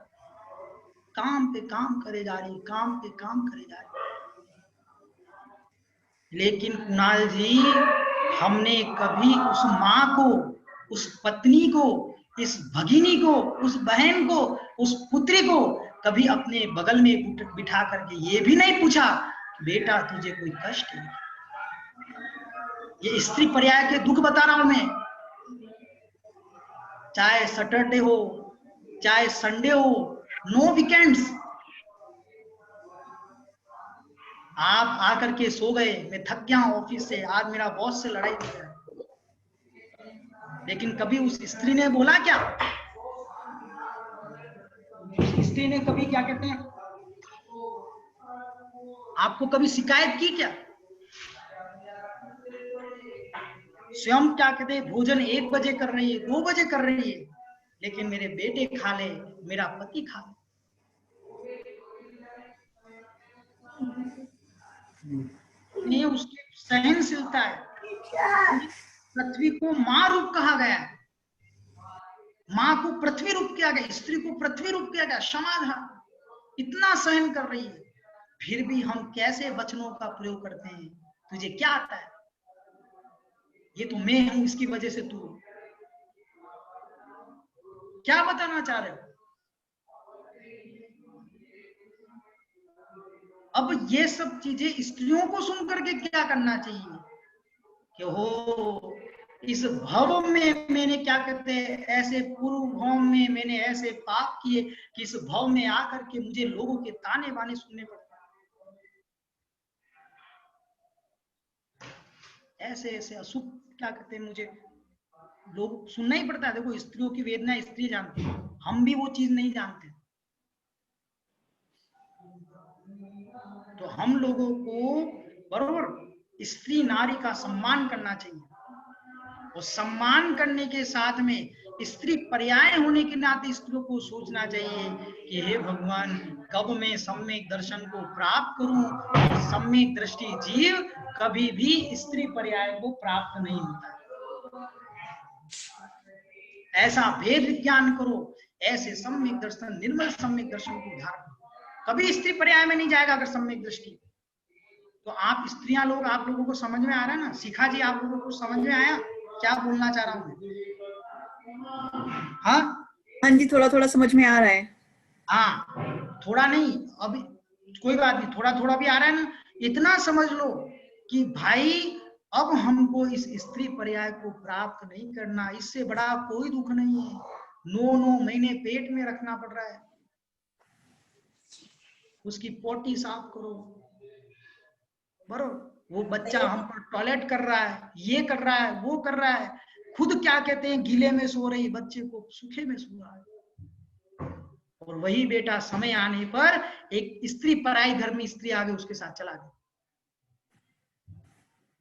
काम पे काम करे जा रही, काम पे काम करे जा रही। लेकिन कुणाल जी, हमने कभी उस माँ को, उस पत्नी को, इस भगिनी को, उस बहन को, उस पुत्री को कभी अपने बगल में बिठा करके ये भी नहीं पूछा बेटा तुझे कोई कष्ट है। ये स्त्री पर्याय के दुख बता रहा हूं मैं। चाहे सैटरडे हो, चाहे संडे हो, नो वीकेंड्स। आप आकर के सो गए, मैं थक गया ऑफिस से, आज मेरा बॉस से लड़ाई हो गया, लेकिन कभी उस स्त्री ने बोला क्या? उस स्त्री ने कभी क्या कहते हैं आपको कभी शिकायत की क्या? स्वयं क्या कहते हैं भोजन 1 बजे कर रही है, 2 बजे कर रही है, लेकिन मेरे बेटे खा ले, मेरा पति खा ले। ये उसकी सहनशीलता है। पृथ्वी को माँ रूप कहा गया है, माँ को पृथ्वी रूप किया गया, स्त्री को पृथ्वी रूप किया गया। समाधान इतना सहन कर रही है, फिर भी हम कैसे वचनों का प्रयोग करते हैं। तुझे क्या आता है, ये तो मैं हूं, इसकी वजह से तू। क्या बताना चाह रहे हो? अब ये सब चीजें स्त्रियों को सुन करके क्या करना चाहिए कि हो इस भव में मैंने क्या कहते हैं ऐसे पूर्व भव में मैंने ऐसे पाप किए कि इस भव में आकर के मुझे लोगों के ताने बाने सुनने पड़ते, ऐसे ऐसे अशुभ क्या कहते हैं मुझे लोग सुनना ही पड़ता है। देखो स्त्रियों की वेदना स्त्री जानती है, हम भी वो चीज नहीं जानते। तो हम लोगों को बरोबर स्त्री नारी का सम्मान करना चाहिए, और सम्मान करने के साथ में स्त्री पर्याय होने के नाते स्त्रियों को सोचना चाहिए कि हे भगवान कब मैं सम्यक दर्शन को प्राप्त करूं। और सम्यक दृष्टि जीव कभी भी स्त्री पर्याय को प्राप्त नहीं होता। ऐसा भेद ज्ञान करो, ऐसे सम्यक दर्शन, निर्मल सम्यक दर्शन को धारण करो, कभी स्त्री पर्याय में नहीं जाएगा अगर सम्यक दृष्टि। तो आप स्त्रियां लोग, आप लोगों को समझ में आ रहा है ना? शिखा जी, आप लोगों को समझ में आया क्या बोलना चाह रहा हूँ? हाँ जी, थोड़ा थोड़ा समझ में आ रहा है। हाँ, थोड़ा नहीं, अभी कोई बात नहीं, थोड़ा थोड़ा भी आ रहा है ना। इतना समझ लो कि भाई अब हमको इस स्त्री पर्याय को प्राप्त नहीं करना, इससे बड़ा कोई दुख नहीं है। 9 महीने पेट में रखना पड़ रहा है, उसकी पोटी साफ करो, बरोबर। वो बच्चा हम पर टॉयलेट कर रहा है, ये कर रहा है, वो कर रहा है, खुद क्या कहते हैं गीले में सो रही, बच्चे को सूखे में सो रहा है। और वही बेटा समय आने पर एक स्त्री पराई घर में स्त्री आगे उसके साथ चला गया।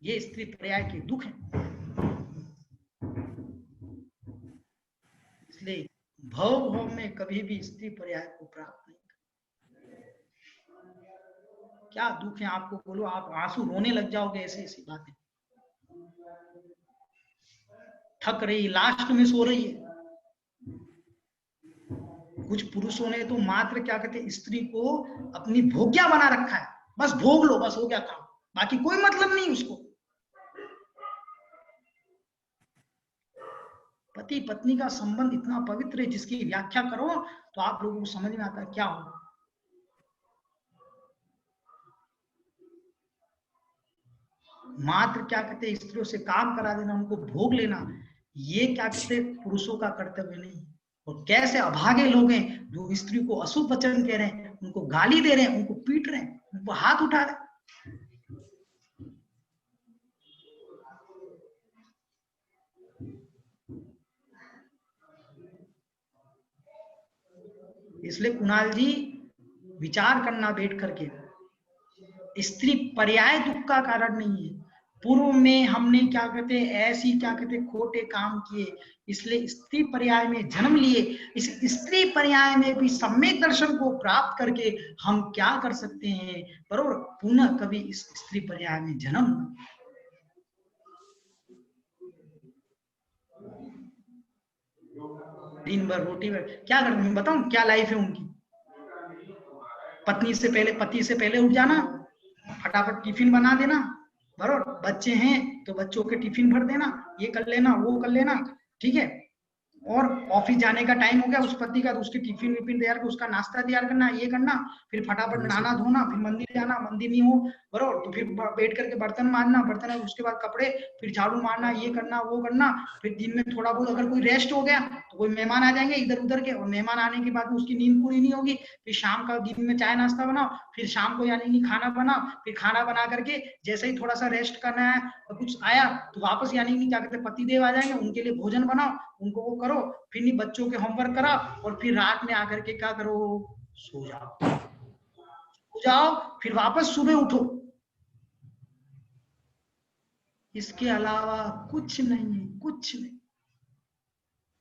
ये स्त्री पर्याय के दुख है। इसलिए भव भव में कभी भी स्त्री पर्याय को प्राप्त नहीं। क्या दुख है आपको, बोलो, आप आंसू रोने लग जाओगे ऐसी ऐसी बातें। थक रही, लास्ट में सो रही है। कुछ पुरुषों ने तो मात्र क्या कहते हैं स्त्री को अपनी भोग्या बना रखा है, बस भोग लो, बस हो गया काम, बाकी कोई मतलब नहीं उसको। पति पत्नी का संबंध इतना पवित्र है जिसकी व्याख्या करो तो आप लोगों को समझ में आता है क्या हो। मात्र क्या कहते हैं स्त्रियों से काम करा देना, उनको भोग लेना, ये क्या कहते हैं पुरुषों का कर्तव्य नहीं। और कैसे अभागे लोग हैं जो स्त्री को अशुभ वचन कह रहे हैं, उनको गाली दे रहे हैं, उनको पीट रहे हैं, उनको हाथ उठा रहे हैं। इसलिए कुणाल जी विचार करना बैठ करके स्त्री पर्याय दुख का कारण नहीं है। पूर्व में हमने क्या कहते हैं ऐसी क्या कहते हैं खोटे काम किए, इसलिए स्त्री पर्याय में जन्म लिए। इस स्त्री पर्याय में भी सम्यक दर्शन को प्राप्त करके हम क्या कर सकते हैं, बरोबर, पुनः कभी इस स्त्री पर्याय में जन्म। दिन भर रोटी क्या करते हैं बताऊं, क्या लाइफ है उनकी। पत्नी से पहले, पति से पहले उठ जाना, फटाफट टिफिन बना देना, बरोबर, बच्चे हैं तो बच्चों के टिफिन भर देना, ये कर लेना वो कर लेना, ठीक है। और ऑफिस जाने का टाइम हो गया उस पति का, तो उसके टिफिन विफिन तैयार कर, उसका नाश्ता तैयार करना, ये करना, फिर फटाफट नहाना धोना, फिर मंदिर जाना, मंदिर नहीं हो बरोबर तो फिर बैठ करके बर्तन मारना, बर्तन उसके बाद कपड़े, फिर झाड़ू मारना, ये करना वो करना। फिर दिन में थोड़ा बहुत अगर कोई रेस्ट हो गया तो कोई मेहमान आ जाएंगे इधर उधर के, और मेहमान आने के बाद में उसकी नींद पूरी नहीं होगी, फिर शाम का दिन में चाय नाश्ता बनाओ, फिर शाम को यानी कि खाना बनाओ, फिर खाना बना करके जैसे ही थोड़ा सा रेस्ट करना है और कुछ आया तो वापस यानी कि क्या कहते हैं पति देव आ जाएंगे, उनके लिए भोजन बनाओ, उनको वो करो, फिर नहीं बच्चों के होमवर्क कराओ, और फिर रात में आकर के क्या करो, सो जाओ, फिर वापस सुबह उठो। इसके अलावा कुछ नहीं है, कुछ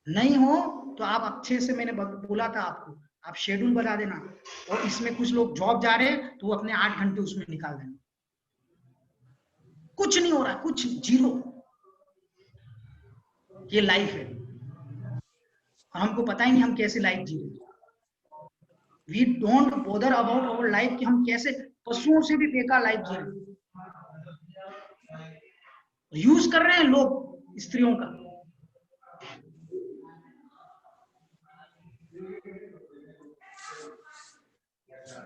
नहीं हो तो आप अच्छे से, मैंने बोला था आपको, आप शेड्यूल बता देना। और इसमें कुछ लोग जॉब जा रहे हैं तो वो अपने 8 घंटे उसमें निकाल देना। कुछ नहीं हो रहा, कुछ जीरो, ये लाइफ है। हमको पता ही नहीं हम कैसे लाइफ जी रहे। We don't bother about our life कि हम कैसे पशुओं से भी बेकार लाइफ जी रहे। यूज कर रहे हैं लोग स्त्रियों का।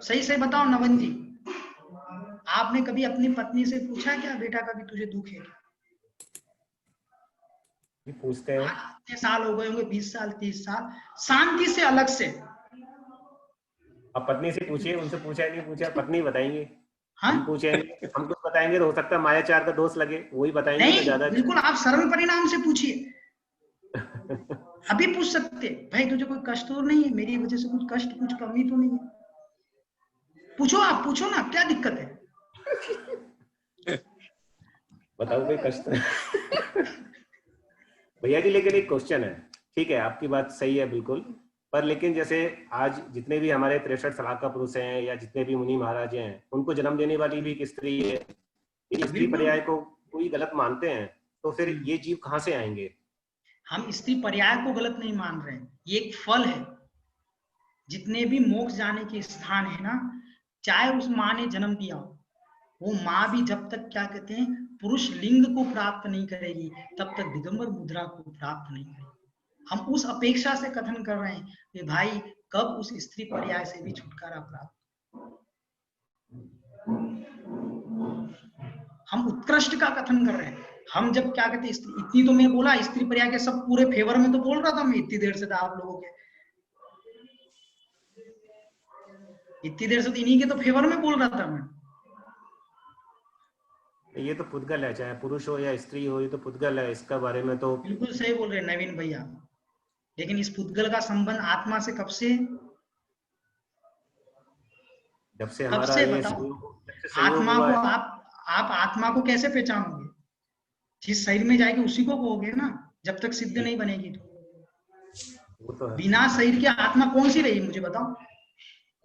सही से बताओ नवन जी, आपने कभी अपनी पत्नी से पूछा क्या बेटा कभी तुझे दुख है क्या? पूछते हैं। कितने साल हो गए होंगे, 20 साल 30 साल, शांति से अलग से। अब पत्नी से पूछिए, उनसे पूछा नहीं पूछा, पत्नी बताएंगे। हाँ? हम पूछेंगे, हम कुछ बताएंगे तो हो सकता है मायाचार का दोष लगे, वही बताएंगे नहीं, तो ज्यादा। बिल्कुल आप सर्व परिणाम से पूछिए। अभी पूछ सकते भाई तुझे कोई कष्ट तो नहीं है, मेरी वजह से कुछ कष्ट कुछ कमी तो नहीं है? पूछो, आप पूछो ना, क्या दिक्कत है? बताओ कोई कष्ट। भैया जी लेकिन एक क्वेश्चन है, ठीक है आपकी बात सही है बिल्कुल, पर लेकिन जैसे आज जितने भी हमारे 63 सलाहका पुरुष हैं या जितने भी मुनि महाराज हैं, उनको जन्म देने वाली भी एक स्त्री है। ये स्त्री पर्याय को कोई गलत मानते हैं तो फिर ये जीव कहाँ से आएंगे? हम स्त्री पर्याय को गलत नहीं मान रहे हैं, ये एक फल है। जितने भी मोक्ष जाने के स्थान है ना, चाहे उस माँ ने जन्म दिया हो, वो माँ भी जब तक क्या कहते हैं पुरुष लिंग को प्राप्त नहीं करेगी तब तक दिगंबर मुद्रा को प्राप्त नहीं करेगी। हम उस अपेक्षा से कथन कर रहे हैं कि भाई कब उस स्त्री पर्याय से भी छुटकारा प्राप्त। हम उत्कृष्ट का कथन कर रहे हैं। हम जब क्या कहते हैं इतनी तो मैं बोला स्त्री पर्याय के सब पूरे फेवर में तो बोल रहा था मैं इतनी देर से, था आप लोगों के इतनी देर से तो इन्हीं के तो फेवर में बोल रहा था मैं। ये तो पुद्गल है, चाहे पुरुष हो या स्त्री हो, ये तो पुद्गल है, इसका बारे में तो बिल्कुल सही बोल रहे हैं नवीन भैया। लेकिन इस पुद्गल का संबंध आत्मा से कब से? जब से हमारा ये आत्मा को आप आत्मा को कैसे पहचानोगे? जिस शरीर में जाएगी उसी को कहोगे ना, जब तक सिद्ध नहीं बनेगी तो। बिना शरीर के आत्मा कौन सी रही मुझे बताओ?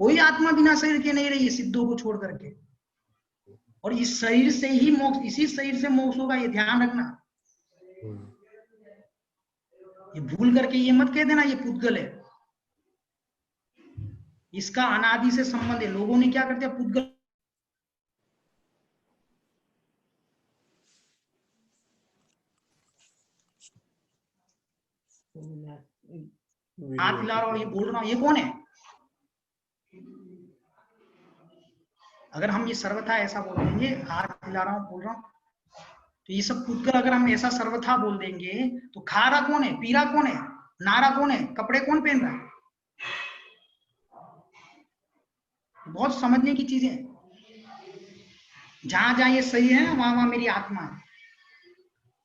कोई आत्मा बिना शरीर के नहीं रही है सिद्धों को छोड़ करके। और इस शरीर से ही मोक्ष, इसी शरीर से मोक्ष होगा, ये ध्यान रखना। ये भूल करके ये मत कह देना ये पुद्गल है। इसका अनादि से संबंध है। लोगों ने क्या करते हैं पुद्गल हाथ हिला रहा हूं, ये बोल रहा हूं, ये कौन है? अगर हम ये सर्वथा ऐसा बोल देंगे, हाथ हिला रहा हूं बोल रहा हूं, तो ये सब पुद्गल अगर हम ऐसा सर्वथा बोल देंगे तो खा रहा कौन है, पी रहा कौन है, नहा रहा कौन है, कपड़े कौन पहन रहा है? बहुत समझने की चीजें। जहां जहां ये सही है वहां वहां मेरी आत्मा है।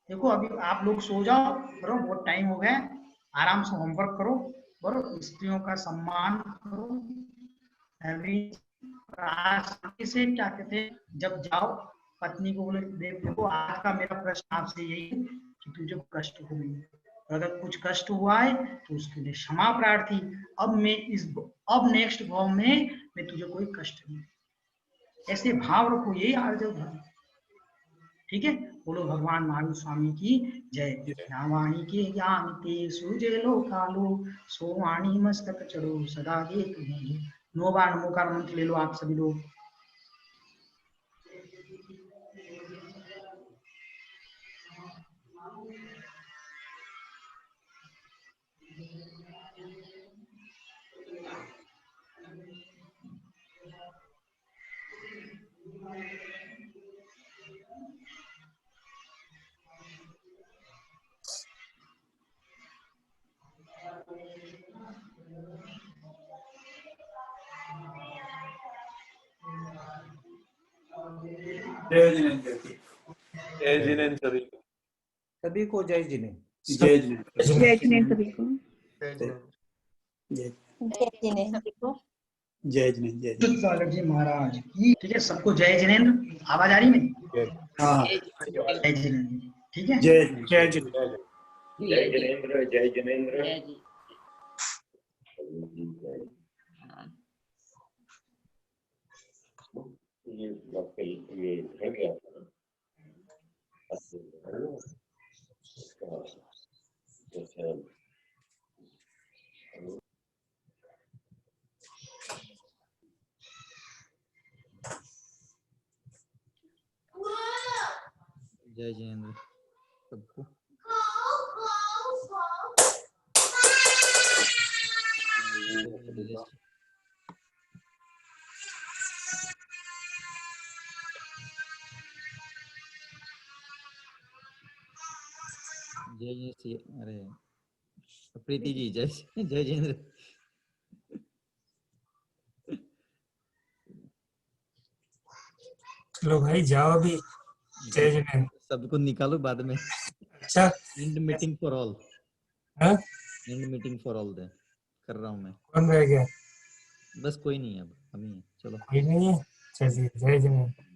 देखो अभी आप लोग सो जाओ, करो, बहुत टाइम हो गया, आराम से होमवर्क करो, स्त्रियों का सम्मान करो। आसानी से क्या कहते हैं, जब जाओ पत्नी को बोले देखो आज का मेरा प्रश्न आपसे यही है कि तुझे कष्ट हुई, अगर कुछ कष्ट हुआ है तो उसके लिए क्षमा प्रार्थी। अब नेक्स्ट भाव में मैं तुझे कोई कष्ट नहीं, ऐसे भाव रखो, यही आर्जव धर्म। ठीक है, बोलो भगवान महावीर स्वामी की जय। नावाणी के ज्ञान ते सूजे लो कालो, सोवाणी मस्तक चढ़ो सदा देख भूलो। 9 बार नमोकार मंत्र ले लो आप सभी लोग। जय जिनेंद्र की। जय जिनेंद्र सभी को। सभी को जय जिनेंद्र। जय जिनेंद्र। जय जिनेंद्र सभी को। जय जय जिनेंद्र को। जय जिनेंद्र। जय शुद्ध सागर जी महाराज की। ठीक है, सबको जय जिनेंद्र। आवाज आ रही मेरी? हाँ जय जिनेंद्र। ठीक है, जय जय जिनेंद्र। जय जिनेंद्र। जय जिनेंद्र। ये रह गया था। जय जिनेंद्र सबको। जय जी, अरे प्रीति जी जय जय जिनेंद्र। चलो भाई जाओ अभी। जय जिनेंद्र। सबको निकालो बाद में। अच्छा, and meeting for all. And meeting for all they कर रहा हूँ मैं। कौन रह गया? बस कोई नहीं है अब, हम ही हैं। चलो कोई नहीं है, चलिए जय जिनेंद्र।